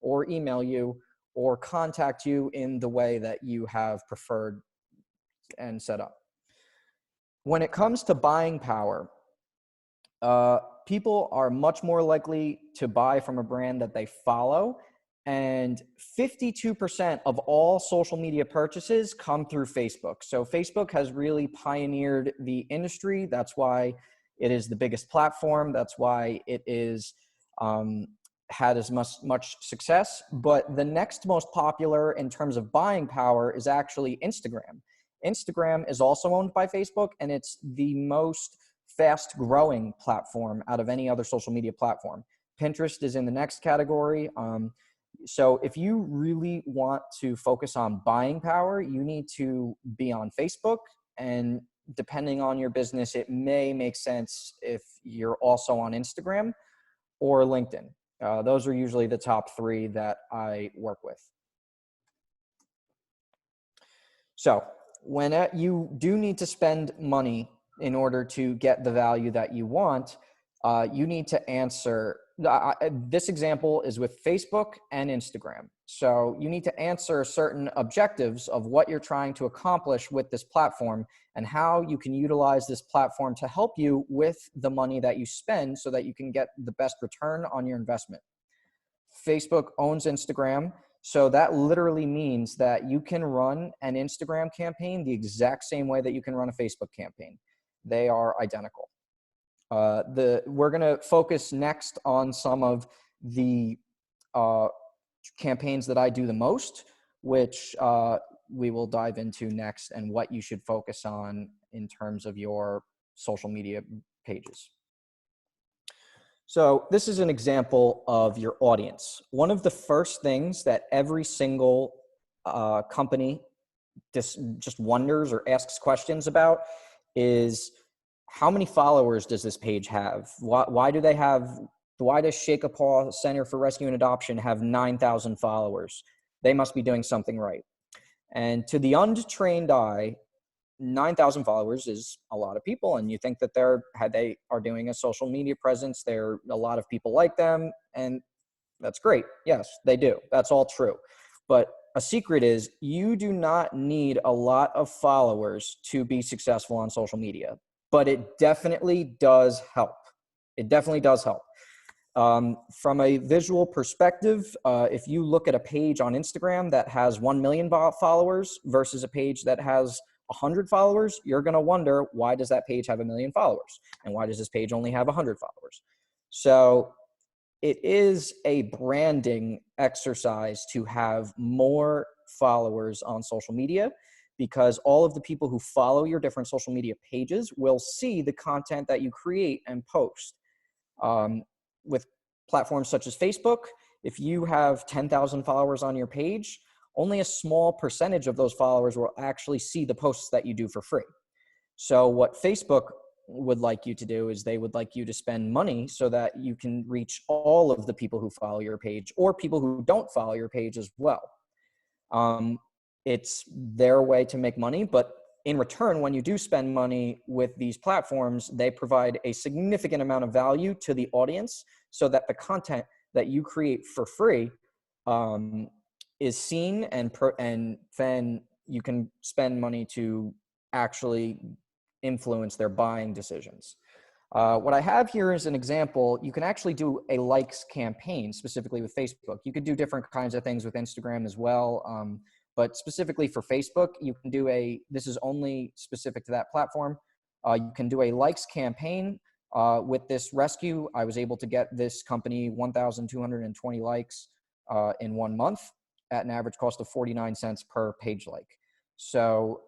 or email you or contact you in the way that you have preferred and set up. When it comes to buying power, people are much more likely to buy from a brand that they follow, and 52% of all social media purchases come through Facebook. So Facebook has really pioneered the industry. That's why it is the biggest platform. That's why it is had as much success. But the next most popular in terms of buying power is actually Instagram. Instagram is also owned by Facebook, and it's the most fast growing platform out of any other social media platform. Pinterest is in the next category. So if you really want to focus on buying power, you need to be on Facebook, and depending on your business, it may make sense if you're also on Instagram or LinkedIn. Those are usually the top three that I work with. So when you do need to spend money in order to get the value that you want, you need to answer. This example is with Facebook and Instagram. So you need to answer certain objectives of what you're trying to accomplish with this platform and how you can utilize this platform to help you with the money that you spend so that you can get the best return on your investment. Facebook owns Instagram. So that literally means that you can run an Instagram campaign the exact same way that you can run a Facebook campaign. They are identical. We're going to focus next on some of the campaigns that I do the most, which we will dive into next, and what you should focus on in terms of your social media pages. So this is an example of your audience. One of the first things that every single company just wonders or asks questions about is, how many followers does this page have? Why does Shake a Paw Center for Rescue and Adoption have 9,000 followers? They must be doing something right. And to the untrained eye, 9,000 followers is a lot of people. And you think that they are doing a social media presence. There are a lot of people like them, and that's great. Yes, they do. That's all true. But a secret is, you do not need a lot of followers to be successful on social media. But it definitely does help. It definitely does help. From a visual perspective, if you look at a page on Instagram that has 1 million followers versus a page that has 100 followers, you're going to wonder, why does that page have 1 million followers? And why does this page only have 100 followers? So it is a branding exercise to have more followers on social media, because all of the people who follow your different social media pages will see the content that you create and post. With platforms such as Facebook, if you have 10,000 followers on your page, only a small percentage of those followers will actually see the posts that you do for free. So what Facebook would like you to do is they would like you to spend money so that you can reach all of the people who follow your page or people who don't follow your page as well. It's their way to make money, but in return, when you do spend money with these platforms, they provide a significant amount of value to the audience so that the content that you create for free is seen, and then you can spend money to actually influence their buying decisions. What I have here is an example. You can actually do a likes campaign specifically with Facebook. You could do different kinds of things with Instagram as well. But specifically for Facebook, you can do this is only specific to that platform. You can do a likes campaign. With this rescue, I was able to get this company 1,220 likes in 1 month at an average cost of 49 cents per page like. So,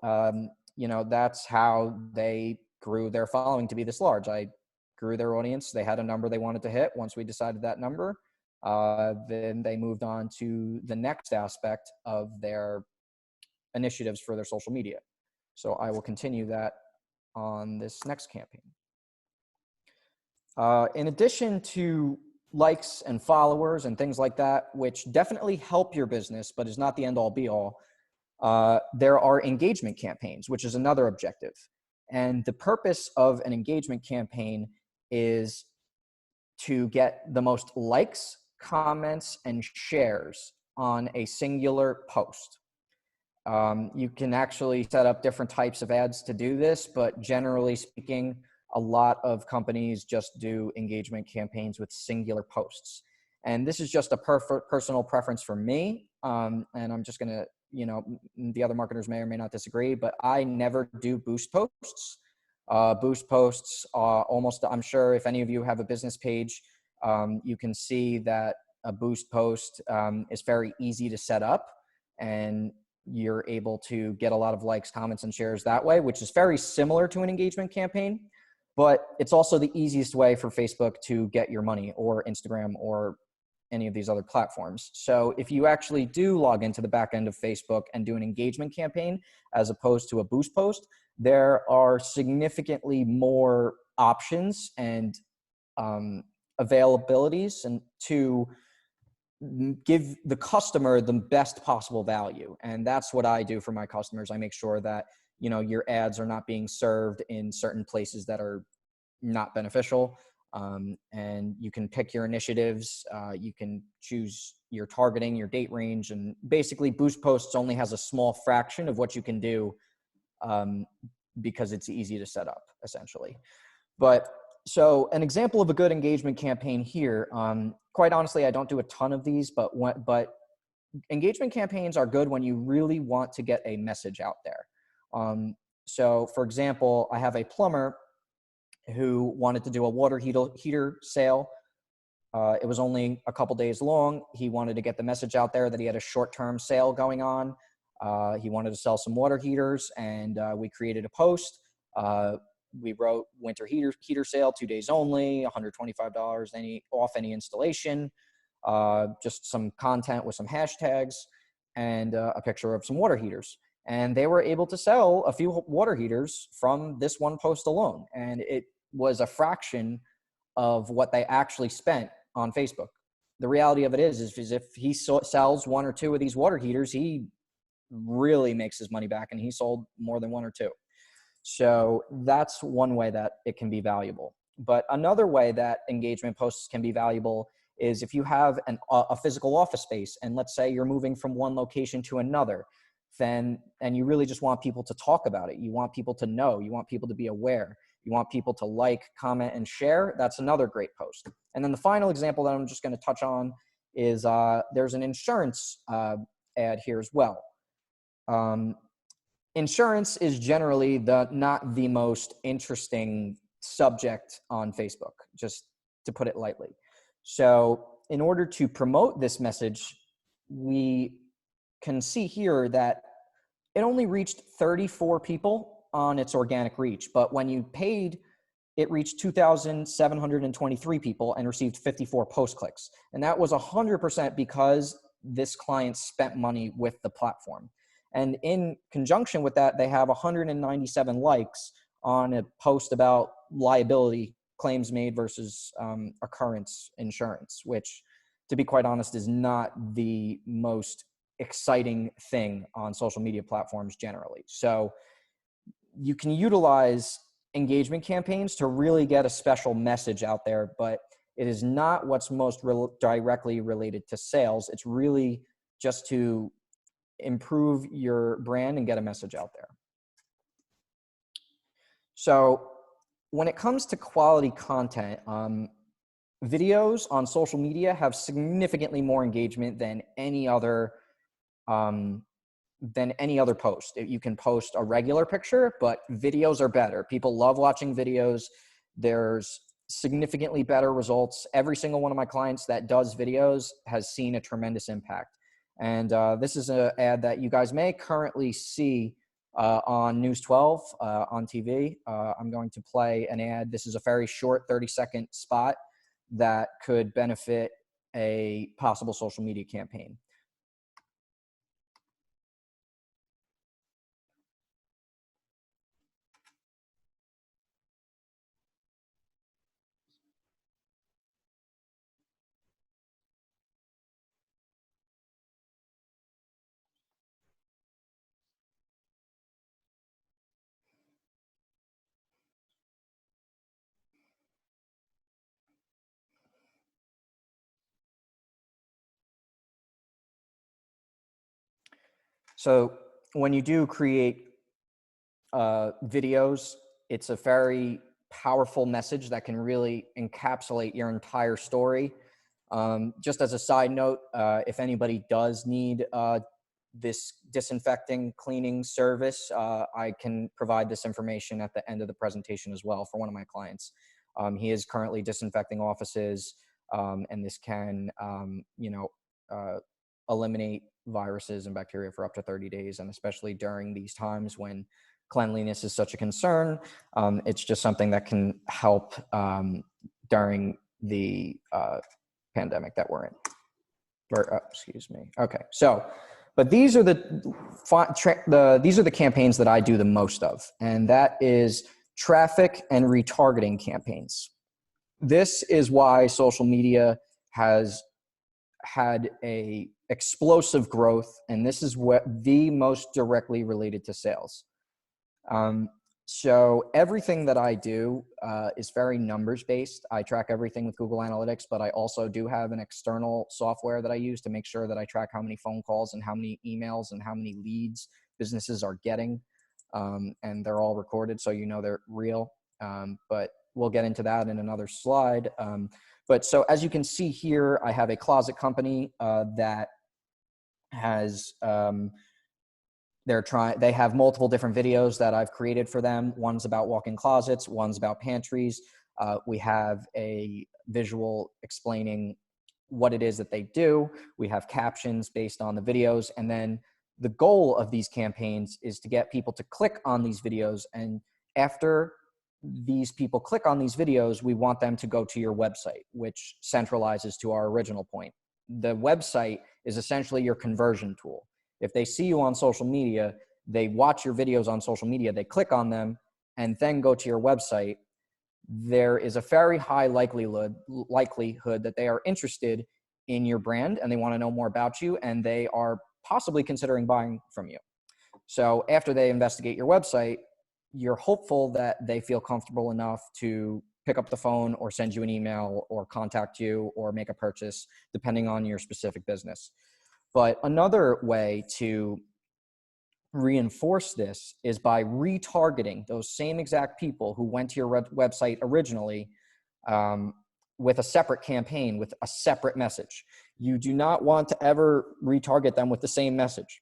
that's how they grew their following to be this large. I grew their audience. They had a number they wanted to hit. Once we decided that number, then they moved on to the next aspect of their initiatives for their social media. So I will continue that on this next campaign. In addition to likes and followers and things like that, which definitely help your business, but is not the end all be all, there are engagement campaigns, which is another objective. And the purpose of an engagement campaign is to get the most likes, comments, and shares on a singular post. You can actually set up different types of ads to do this, but generally speaking, a lot of companies just do engagement campaigns with singular posts. And this is just a personal preference for me. And I'm just gonna, the other marketers may or may not disagree, but I never do boost posts. Boost posts are I'm sure if any of you have a business page, you can see that a boost post is very easy to set up, and you're able to get a lot of likes, comments, and shares that way, which is very similar to an engagement campaign, but it's also the easiest way for Facebook to get your money, or Instagram, or any of these other platforms. So if you actually do log into the back end of Facebook and do an engagement campaign as opposed to a boost post, there are significantly more options and availabilities and to give the customer the best possible value. And that's what I do for my customers. I make sure that, your ads are not being served in certain places that are not beneficial. And you can pick your initiatives. You can choose your targeting, your date range, and basically boost posts only has a small fraction of what you can do because it's easy to set up essentially. But so an example of a good engagement campaign here, quite honestly, I don't do a ton of these, but engagement campaigns are good when you really want to get a message out there. So for example, I have a plumber who wanted to do a water heater sale. It was only a couple days long. He wanted to get the message out there that he had a short-term sale going on. He wanted to sell some water heaters, and we created a post. We wrote winter heater sale, 2 days only, $125 off any installation, just some content with some hashtags, and a picture of some water heaters. And they were able to sell a few water heaters from this one post alone. And it was a fraction of what they actually spent on Facebook. The reality of it is if he sells one or two of these water heaters, he really makes his money back, and he sold more than one or two. So that's one way that it can be valuable. But another way that engagement posts can be valuable is if you have a physical office space, and let's say you're moving from one location to another, and you really just want people to talk about it. You want people to know, you want people to be aware, you want people to like, comment, and share. That's another great post. And then the final example that I'm just going to touch on is there's an insurance ad here as well. Insurance is generally not the most interesting subject on Facebook, just to put it lightly. So in order to promote this message, we can see here that it only reached 34 people on its organic reach, but when you paid, it reached 2,723 people and received 54 post clicks. And that was 100% because this client spent money with the platform. And in conjunction with that, they have 197 likes on a post about liability claims made versus occurrence insurance, which, to be quite honest, is not the most exciting thing on social media platforms generally. So you can utilize engagement campaigns to really get a special message out there, but it is not what's most directly related to sales. It's really just to improve your brand and get a message out there. So when it comes to quality content, videos on social media have significantly more engagement than any other post. You can post a regular picture, but videos are better. People love watching videos. There's significantly better results. Every single one of my clients that does videos has seen a tremendous impact. And this is an ad that you guys may currently see on News 12 on TV. I'm going to play an ad. This is a very short 30-second spot that could benefit a possible social media campaign. So when you do create videos, it's a very powerful message that can really encapsulate your entire story. Just as a side note, if anybody does need this disinfecting cleaning service, I can provide this information at the end of the presentation as well for one of my clients. He is currently disinfecting offices, and this can, eliminate viruses and bacteria for up to 30 days. And especially during these times when cleanliness is such a concern, it's just something that can help during the pandemic that we're in. Or, excuse me. Okay, so, but these are these are the campaigns that I do the most of, and that is traffic and retargeting campaigns. This is why social media has had a explosive growth, and this is what the most directly related to sales. So everything that I do is very numbers based. I track everything with Google Analytics, but I also do have an external software that I use to make sure that I track how many phone calls and how many emails and how many leads businesses are getting. And they're all recorded, so you know they're real. But we'll get into that in another slide. But so as you can see here, I have a closet company that has, they have multiple different videos that I've created for them. One's about walk-in closets, one's about pantries. We have a visual explaining what it is that they do. We have captions based on the videos. And then the goal of these campaigns is to get people to click on these videos. And after these people click on these videos, we want them to go to your website, which centralizes to our original point. The website is essentially your conversion tool. If they see you on social media, they watch your videos on social media, they click on them, and then go to your website, there is a very high likelihood that they are interested in your brand and they want to know more about you, and they are possibly considering buying from you. So after they investigate your website, you're hopeful that they feel comfortable enough to pick up the phone or send you an email or contact you or make a purchase, depending on your specific business. But another way to reinforce this is by retargeting those same exact people who went to your website originally with a separate campaign, with a separate message. You do not want to ever retarget them with the same message.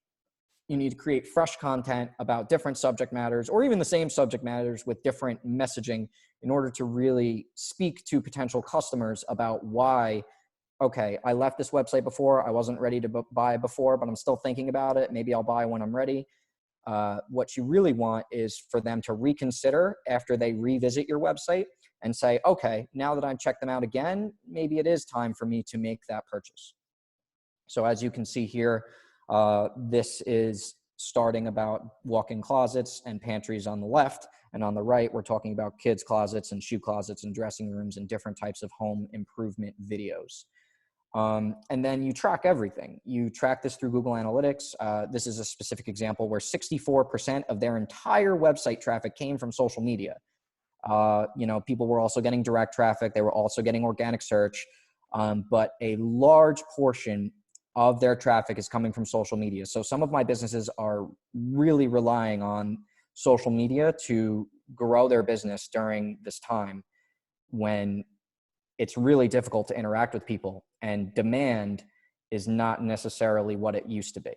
You need to create fresh content about different subject matters, or even the same subject matters with different messaging, in order to really speak to potential customers about why, okay, I left this website before, I wasn't ready to buy before, but I'm still thinking about it. Maybe I'll buy when I'm ready. What you really want is for them to reconsider after they revisit your website and say, okay, now that I've checked them out again, maybe it is time for me to make that purchase. So as you can see here, this is starting about walk-in closets and pantries on the left, and on the right, we're talking about kids' closets and shoe closets and dressing rooms and different types of home improvement videos. And then you track everything. You track this through Google Analytics. This is a specific example where 64% of their entire website traffic came from social media. People were also getting direct traffic. They were also getting organic search, but a large portion of their traffic is coming from social media. So some of my businesses are really relying on social media to grow their business during this time when it's really difficult to interact with people and demand is not necessarily what it used to be.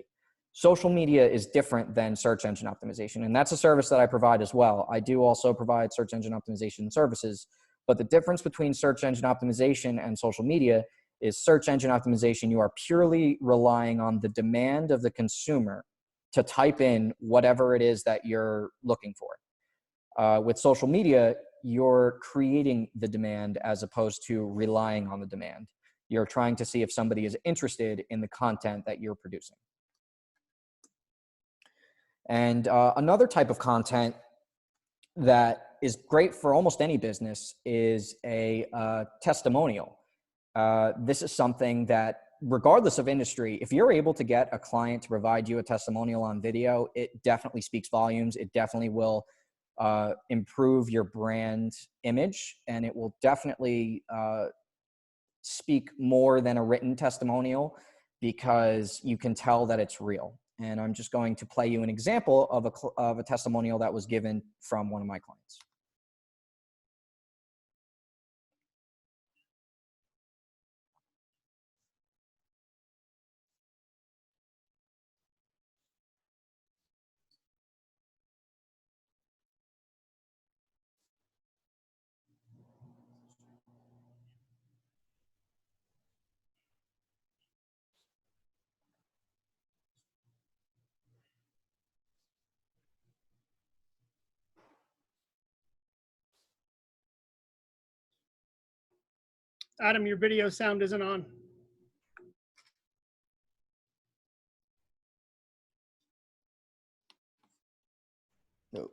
Social media is different than search engine optimization, and that's a service that I provide as well. I do also provide search engine optimization services, but the difference between search engine optimization and social media is search engine optimization. You are purely relying on the demand of the consumer to type in whatever it is that you're looking for. With social media, you're creating the demand as opposed to relying on the demand. You're trying to see if somebody is interested in the content that you're producing. And another type of content that is great for almost any business is a testimonial. This is something that, regardless of industry, if you're able to get a client to provide you a testimonial on video, it definitely speaks volumes. It definitely will improve your brand image, and it will definitely speak more than a written testimonial because you can tell that it's real. And I'm just going to play you an example of a testimonial that was given from one of my clients. Adam, your video sound isn't on. Nope.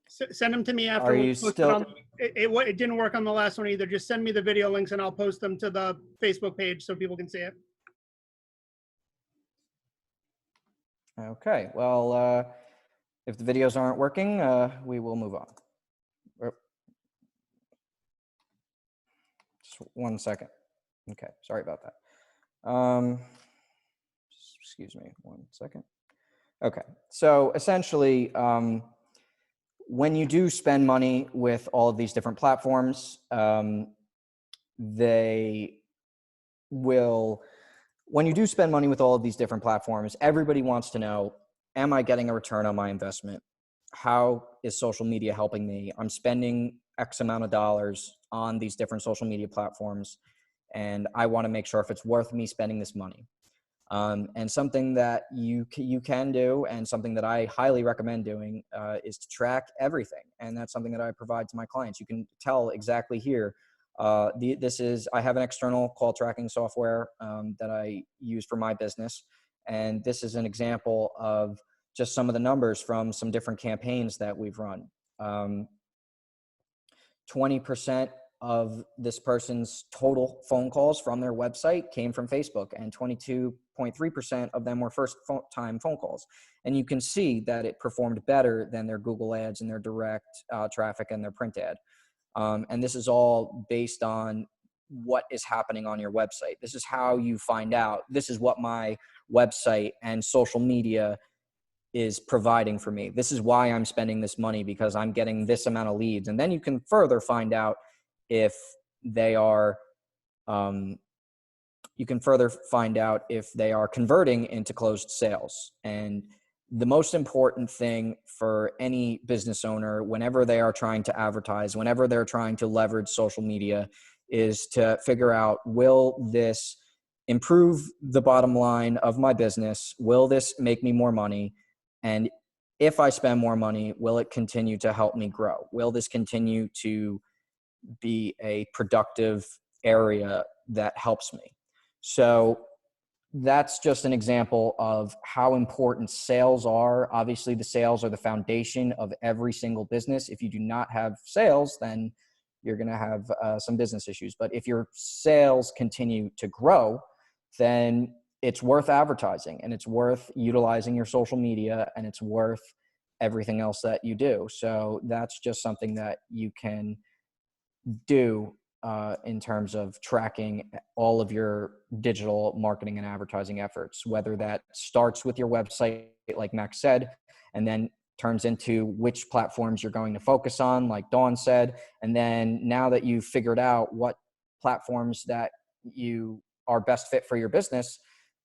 Send them to me after. Are you still? It didn't work on the last one either. Just send me the video links and I'll post them to the Facebook page so people can see it. Okay. Well, if the videos aren't working, we will move on. Just 1 second. Okay. Sorry about that. Excuse me 1 second. Okay. So essentially, when you do spend money with all of these different platforms, when you do spend money with all of these different platforms, everybody wants to know, am I getting a return on my investment? How is social media helping me? I'm spending X amount of dollars on these different social media platforms, and I want to make sure if it's worth me spending this money. And something that you can do, and something that I highly recommend doing, is to track everything. And that's something that I provide to my clients. You can tell exactly here. I have an external call tracking software that I use for my business. And this is an example of just some of the numbers from some different campaigns that we've run. 20% of this person's total phone calls from their website came from Facebook, and 22.3% of them were first-time phone calls. And you can see that it performed better than their Google ads and their direct traffic and their print ad. And this is all based on what is happening on your website. This is how you find out. This is what my website and social media is providing for me. This is why I'm spending this money, because I'm getting this amount of leads. And then you can further find out if they are, converting into closed sales. And the most important thing for any business owner, whenever they are trying to advertise, whenever they're trying to leverage social media, is to figure out, will this improve the bottom line of my business? Will this make me more money? And if I spend more money, will it continue to help me grow? Will this continue to be a productive area that helps me. So that's just an example of how important sales are. Obviously, the sales are the foundation of every single business. If you do not have sales, then you're going to have some business issues. But if your sales continue to grow, then it's worth advertising, and it's worth utilizing your social media, and it's worth everything else that you do. So that's just something that you can do in terms of tracking all of your digital marketing and advertising efforts, whether that starts with your website, like Max said, and then turns into which platforms you're going to focus on, like Dawn said. And then now that you've figured out what platforms that you are best fit for your business,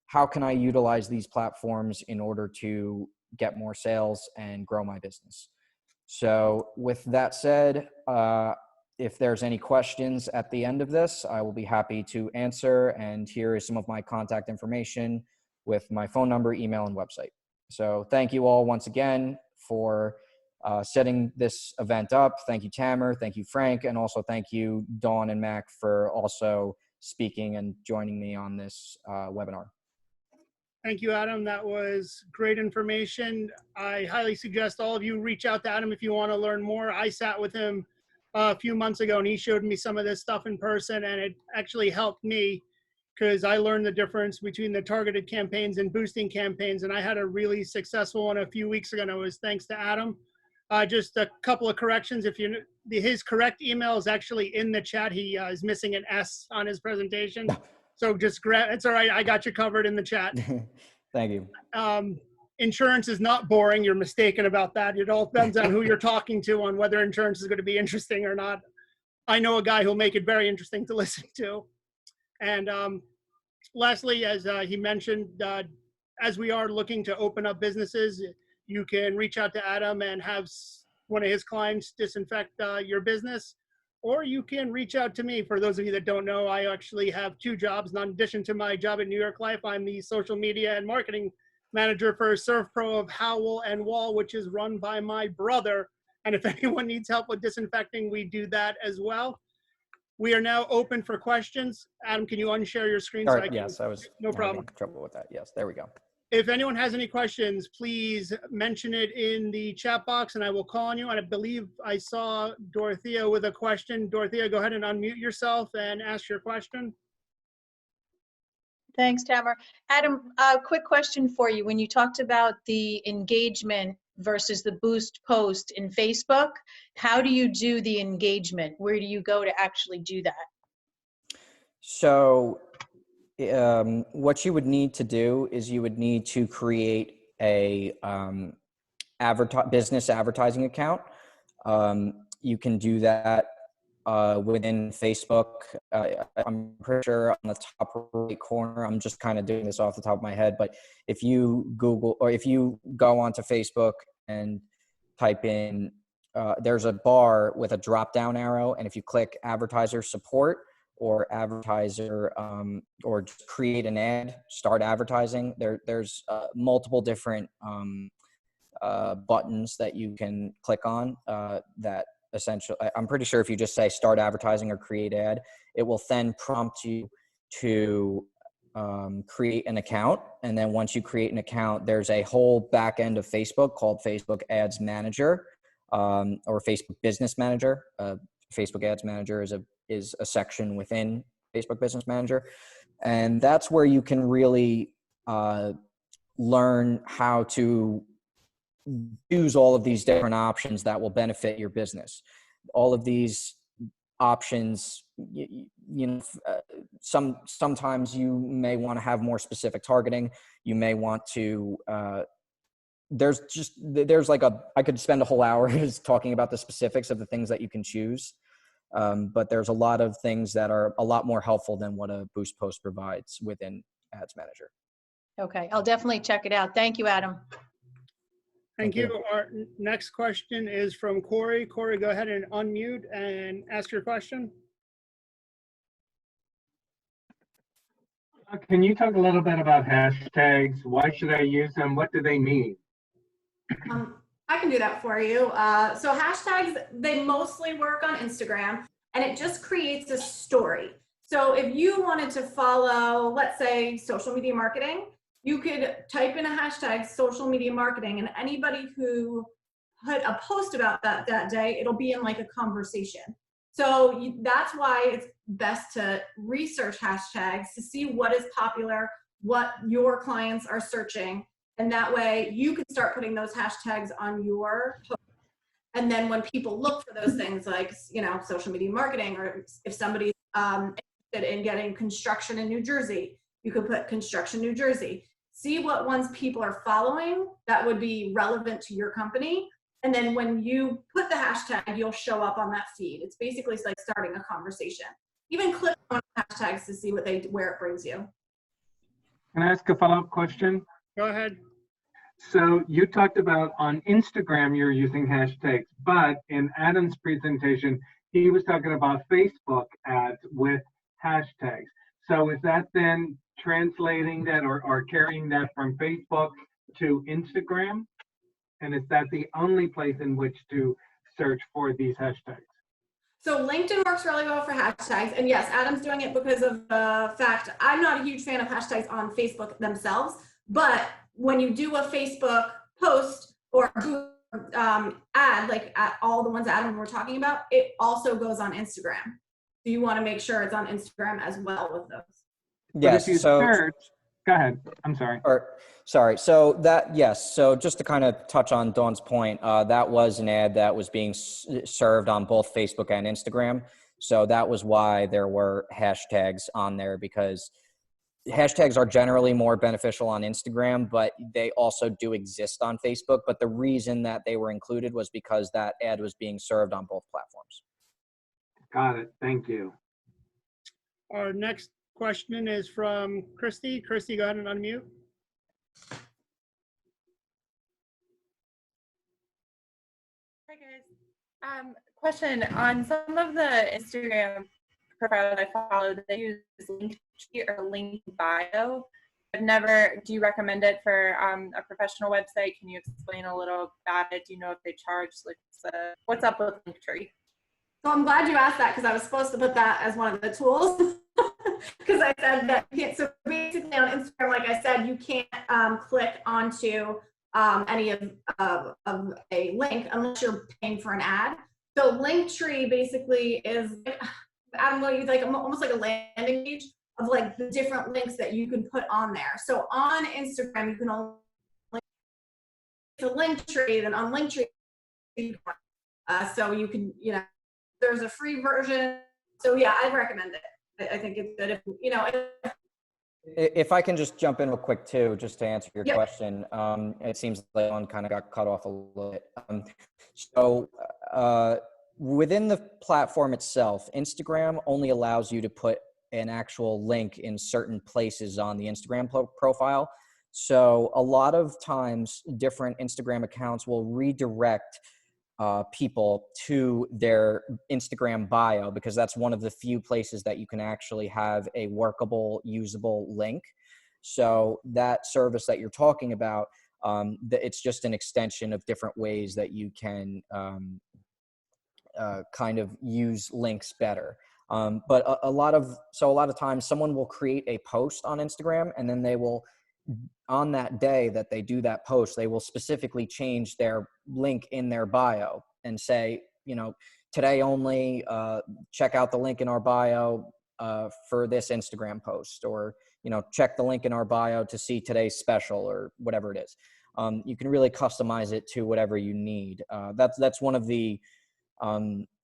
how can I utilize these platforms in order to get more sales and grow my business? So with that said, if there's any questions at the end of this, I will be happy to answer. And here is some of my contact information with my phone number, email, and website. So thank you all once again for setting this event up. Thank you, Tamer. Thank you, Frank. And also thank you, Dawn and Mac, for also speaking and joining me on this webinar. Thank you, Adam. That was great information. I highly suggest all of you reach out to Adam if you want to learn more. I sat with him a few months ago, and he showed me some of this stuff in person, and it actually helped me because I learned the difference between the targeted campaigns and boosting campaigns. And I had a really successful one a few weeks ago, and it was thanks to Adam. Just a couple of corrections. If you, his correct email is actually in the chat. He is missing an S on his presentation. So just grab, it's all right. I got you covered in the chat. Thank you. Insurance is not boring. You're mistaken about that. It all depends on who you're talking to on whether insurance is going to be interesting or not. I know a guy who'll make it very interesting to listen to. And lastly, as he mentioned, as we are looking to open up businesses, you can reach out to Adam and have one of his clients disinfect your business, or you can reach out to me. For those of you that don't know, I actually have two jobs. In addition to my job at New York Life, I'm the social media and marketing manager for Surf Pro of Howell and Wall, which is run by my brother. And if anyone needs help with disinfecting, we do that as well. We are now open for questions. Adam, can you unshare your screen? All right, yes, I was no problem. Having trouble with that. Yes, there we go. If anyone has any questions, please mention it in the chat box and I will call on you. And I believe I saw Dorothea with a question. Dorothea, go ahead and unmute yourself and ask your question. Thanks, Tamer. Adam, a quick question for you. When you talked about the engagement versus the boost post in Facebook, how do you do the engagement? Where do you go to actually do that? So what you would need to do is you would need to create a business advertising account. You can do that within Facebook. I'm pretty sure on the top right corner, I'm just kind of doing this off the top of my head, but if you Google or if you go onto Facebook and type in, there's a bar with a drop down arrow. And if you click advertiser support or advertiser or just create an ad, start advertising, there's multiple different buttons that you can click on that essentially, I'm pretty sure if you just say start advertising or create ad, it will then prompt you to create an account. And then once you create an account, there's a whole back end of Facebook called Facebook Ads Manager or Facebook Business Manager. Facebook Ads Manager is a section within Facebook Business Manager. And that's where you can really learn how to use all of these different options that will benefit your business. All of these options, sometimes you may want to have more specific targeting. You may want to, I could spend a whole hour just talking about the specifics of the things that you can choose. But there's a lot of things that are a lot more helpful than what a boost post provides within Ads Manager. Okay, I'll definitely check it out. Thank you, Adam. Thank you. Our next question is from Corey. Corey, go ahead and unmute and ask your question. Can you talk a little bit about hashtags? Why should I use them? What do they mean? I can do that for you. So hashtags, they mostly work on Instagram. and it just creates a story. So if you wanted to follow, let's say, social media marketing, you could type in a hashtag social media marketing, and anybody who put a post about that day, it'll be in like a conversation. So that's why it's best to research hashtags to see what is popular, what your clients are searching, and that way you can start putting those hashtags on your post. And then when people look for those things like, you know, social media marketing, or if somebody's interested in getting construction in New Jersey, you could put construction New Jersey. See what ones people are following that would be relevant to your company. And then when you put the hashtag, you'll show up on that feed. It's basically like starting a conversation. Even click on hashtags to see where it brings you. Can I ask a follow-up question? Go ahead. So you talked about on Instagram you're using hashtags, but in Adam's presentation, he was talking about Facebook ads with hashtags. So is that then translating that or carrying that from Facebook to Instagram? And is that the only place in which to search for these hashtags? So LinkedIn works really well for hashtags. And yes, Adam's doing it because of the fact I'm not a huge fan of hashtags on Facebook themselves, but when you do a Facebook post or ad, like at all the ones Adam and we're talking about, it also goes on Instagram. So you want to make sure it's on Instagram as well with those. Yes. But if you So search, go ahead. I'm sorry. sorry. So that, yes. So just to kind of touch on Dawn's point, that was an ad that was being served on both Facebook and Instagram. So that was why there were hashtags on there, because hashtags are generally more beneficial on Instagram, but they also do exist on Facebook. But the reason that they were included was because that ad was being served on both platforms. Got it. Thank you. Our next question is from Christy. Christy, go ahead and unmute. Hi guys. Question on some of the Instagram profiles I follow, they use Linktree or link bio. Do you recommend it for a professional website? Can you explain a little about it? Do you know if they charge? Like, what's up with Linktree? So I'm glad you asked that, because I was supposed to put that as one of the tools. Because I said that you can't, so basically on Instagram, like I said, you can't click onto any of a link unless you're paying for an ad. So Linktree basically is, I don't know, like almost like a landing page of like the different links that you can put on there. So on Instagram, you can only to Linktree, then on Linktree, so you can, you know, there's a free version. So yeah, I recommend it. I think it's good if, you know. If I can just jump in real quick too, just to answer your Yep. question. It seems like one kind of got cut off a little bit. Within the platform itself, Instagram only allows you to put an actual link in certain places on the Instagram profile. So a lot of times different Instagram accounts will redirect people to their Instagram bio, because that's one of the few places that you can actually have a workable, usable link. So that service that you're talking about, it's just an extension of different ways that you can kind of use links better. But a lot of times someone will create a post on Instagram, and then they will, on that day that they do that post, they will specifically change their link in their bio and say, you know, today only, check out the link in our bio for this Instagram post, or, you know, check the link in our bio to see today's special, or whatever it is. You can really customize it to whatever you need. That's one of the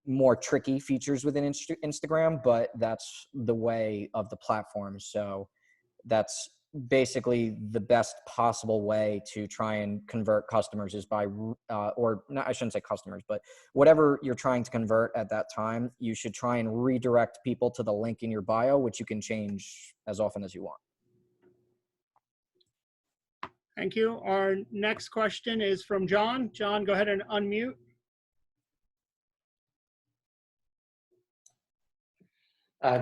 more tricky features within Instagram, but that's the way of the platform. So that's basically the best possible way to try and convert customers, is by, or not, I shouldn't say customers, but whatever you're trying to convert at that time, you should try and redirect people to the link in your bio, which you can change as often as you want. Thank you. Our next question is from John. John, go ahead and unmute.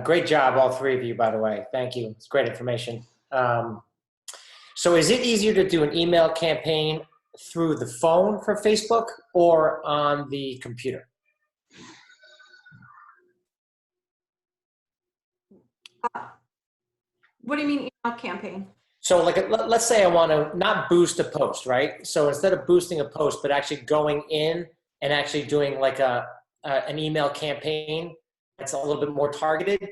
Great job, all three of you, by the way. Thank you. It's great information. So is it easier to do an email campaign through the phone for Facebook or on the computer? What do you mean email campaign? So like, let's say I want to not boost a post, right? So instead of boosting a post, but actually going in and actually doing like an email campaign that's a little bit more targeted,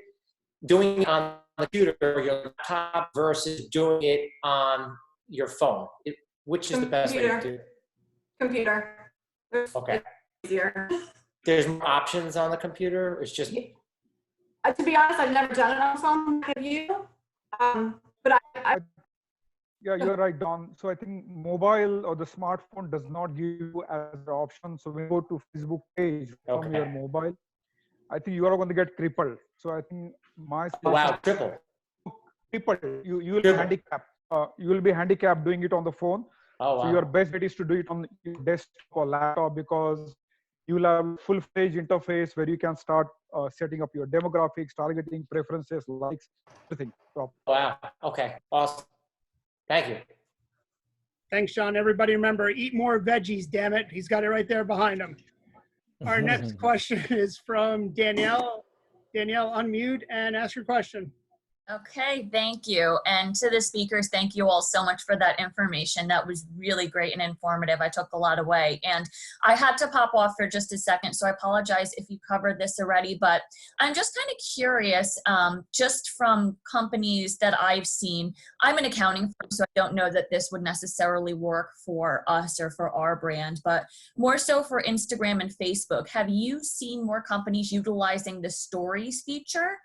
doing it on the computer or your laptop versus doing it on your phone. Which is the best way to do it? Computer. Okay. It's easier. There's more options on the computer. It's just. To be honest, I've never done it on phone. Have you? But I Yeah, you're right, Don. So I think mobile or the smartphone does not give you as an option. So when you go to Facebook page from your mobile, I think you are going to get crippled. So I think my Triple. You will be handicapped. You will be handicapped doing it on the phone. Oh, wow. So your best bet is to do it on your desktop or laptop, because you will have full-fledged interface where you can start setting up your demographics, targeting, preferences, likes, everything. Wow. Okay. Awesome. Thank you. Thanks, John. Everybody remember, eat more veggies, damn it. He's got it right there behind him. Our next question is from Danielle. Danielle, unmute and ask your question. Okay, thank you. And to the speakers, thank you all so much for that information. That was really great and informative. I took a lot away. And I had to pop off for just a second, so I apologize if you covered this already, but I'm just kind of curious, just from companies that I've seen. I'm an accounting firm, so I don't know that this would necessarily work for us or for our brand, but more so for Instagram and Facebook. Have you seen more companies utilizing the stories feature?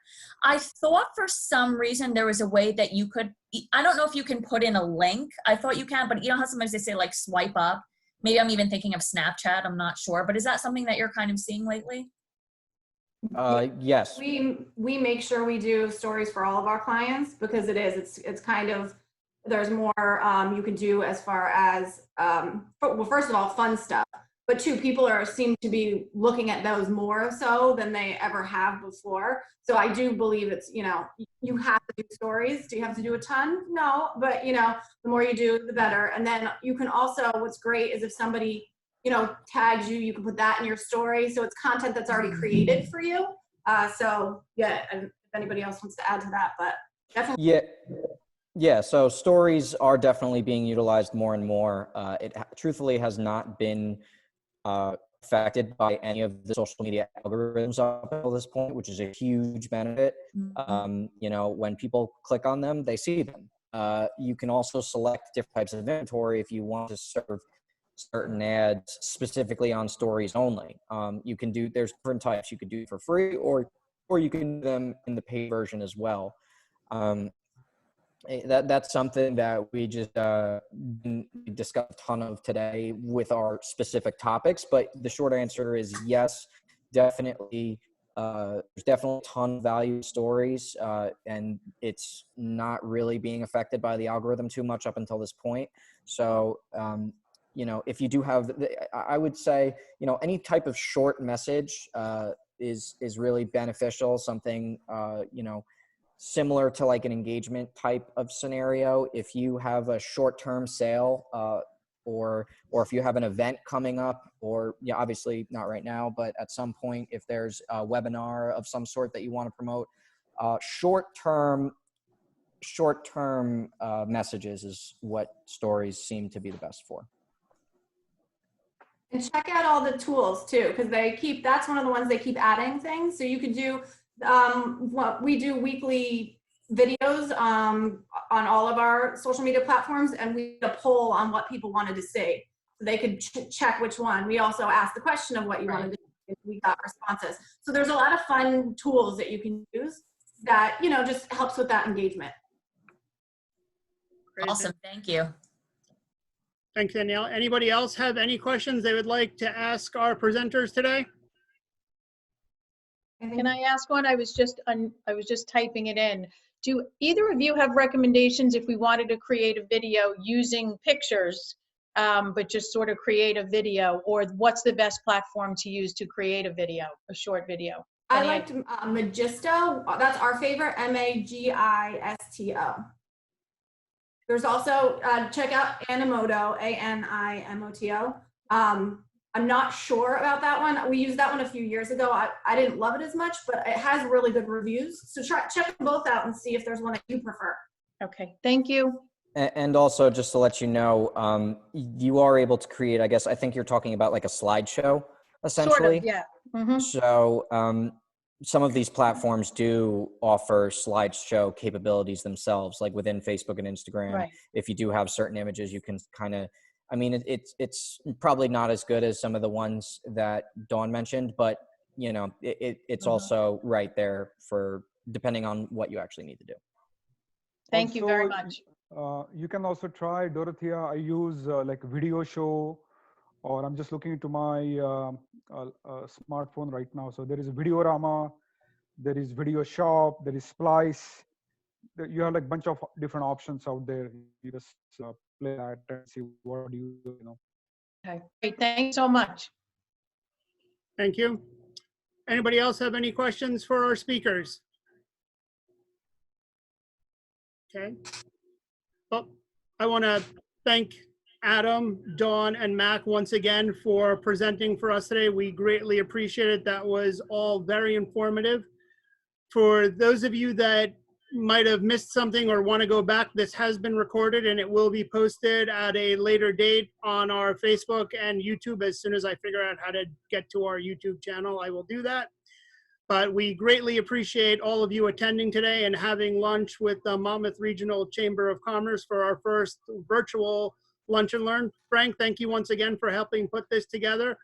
I thought for some reason there was a way that you could, I don't know if you can put in a link. I thought you can, but you know how sometimes they say like swipe up? Maybe I'm even thinking of Snapchat, I'm not sure, but is that something that you're kind of seeing lately? Yes. We make sure we do stories for all of our clients, because it's kind of, there's more you can do as far as, well, first of all, fun stuff. But two, people seem to be looking at those more so than they ever have before. So I do believe it's, you know, you have to do stories. Do you have to do a ton? No, but you know, the more you do, the better. And then you can also, what's great is if somebody, you know, tags you, you can put that in your story. So it's content that's already created for you. So yeah, and if anybody else wants to add to that, but definitely. Yeah, so stories are definitely being utilized more and more. It truthfully has not been affected by any of the social media algorithms up until this point, which is a huge benefit. You know, when people click on them, they see them. You can also select different types of inventory if you want to serve certain ads specifically on stories only. You can do, there's different types. You could do it for free, or you can do them in the paid version as well. That's something that we just discussed a ton of today with our specific topics, but the short answer is yes, definitely. There's definitely a ton of value in stories, and it's not really being affected by the algorithm too much up until this point. So, you know, if you do have, I would say, you know, any type of short message is really beneficial. Something, you know, similar to like an engagement type of scenario. If you have a short-term sale, or if you have an event coming up, or yeah, obviously not right now, but at some point, if there's a webinar of some sort that you want to promote, short-term messages is what stories seem to be the best for. And check out all the tools too, because that's one of the ones they keep adding things. So you could do, what we do weekly videos on all of our social media platforms, and we did a poll on what people wanted to see. So they could check which one. We also asked the question of what you wanted to see. We got responses. So there's a lot of fun tools that you can use that, you know, just helps with that engagement. Awesome, thank you. Thanks, Danielle. Anybody else have any questions they would like to ask our presenters today? Can I ask one? I was just typing it in. Do either of you have recommendations if we wanted to create a video using pictures, but just sort of create a video, or what's the best platform to use to create a video, a short video? I liked Magisto. That's our favorite, Magisto. There's also, check out Animoto, Animoto. I'm not sure about that one. We used that one a few years ago. I didn't love it as much, but it has really good reviews. So check them both out and see if there's one that you prefer. Okay, thank you. And also, just to let you know, you are able to create, I think you're talking about like a slideshow, essentially. Sort of, yeah. Mhm. So some of these platforms do offer slideshow capabilities themselves, like within Facebook and Instagram. Right. If you do have certain images, you can kind of, I mean, it's probably not as good as some of the ones that Dawn mentioned, but you know, it's also right there for depending on what you actually need to do. Thank you very Also, much. You can also try, Dorothea. I use like Video Show, or I'm just looking into my smartphone right now. So there is Videorama, there is Video Shop, there is Splice. You have like a bunch of different options out there. You just play that and see what you know. Okay, great. Thanks so much. Thank you. Anybody else have any questions for our speakers? Okay. Well, I want to thank Adam, Dawn, and Mac once again for presenting for us today. We greatly appreciate it. That was all very informative. For those of you that might have missed something or want to go back, this has been recorded and it will be posted at a later date on our Facebook and YouTube. As soon as I figure out how to get to our YouTube channel, I will do that. But we greatly appreciate all of you attending today and having lunch with the Monmouth Regional Chamber of Commerce for our first virtual Lunch and Learn. Frank, thank you once again for helping put this together.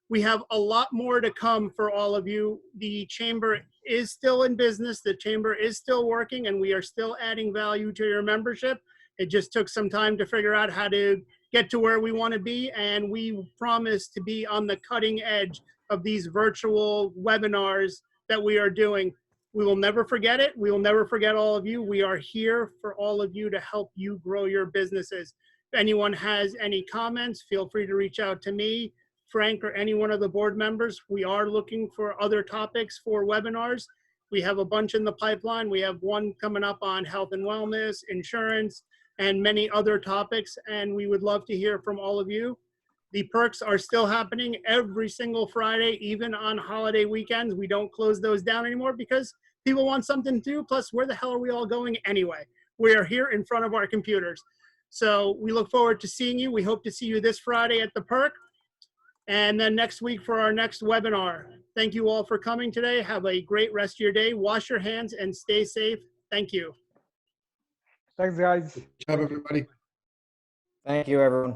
We have a lot more to come for all of you. The Chamber is still in business. The Chamber is still working, and we are still adding value to your membership. It just took some time to figure out how to get to where we want to be, and we promise to be on the cutting edge of these virtual webinars that we are doing. We will never forget it. We will never forget all of you. We are here for all of you to help you grow your businesses. If anyone has any comments, feel free to reach out to me, Frank, or any one of the board members. We are looking for other topics for webinars. We have a bunch in the pipeline. We have one coming up on health and wellness, insurance, and many other topics, and we would love to hear from all of you. The perks are still happening every single Friday, even on holiday weekends. We don't close those down anymore because people want something to do. Plus, where the hell are we all going anyway? We are here in front of our computers. So we look forward to seeing you. We hope to see you this Friday at the perk, and then next week for our next webinar. Thank you all for coming today. Have a great rest of your day. Wash your hands and stay safe. Thank you. Thanks, guys. Good job, everybody. Thank you, everyone.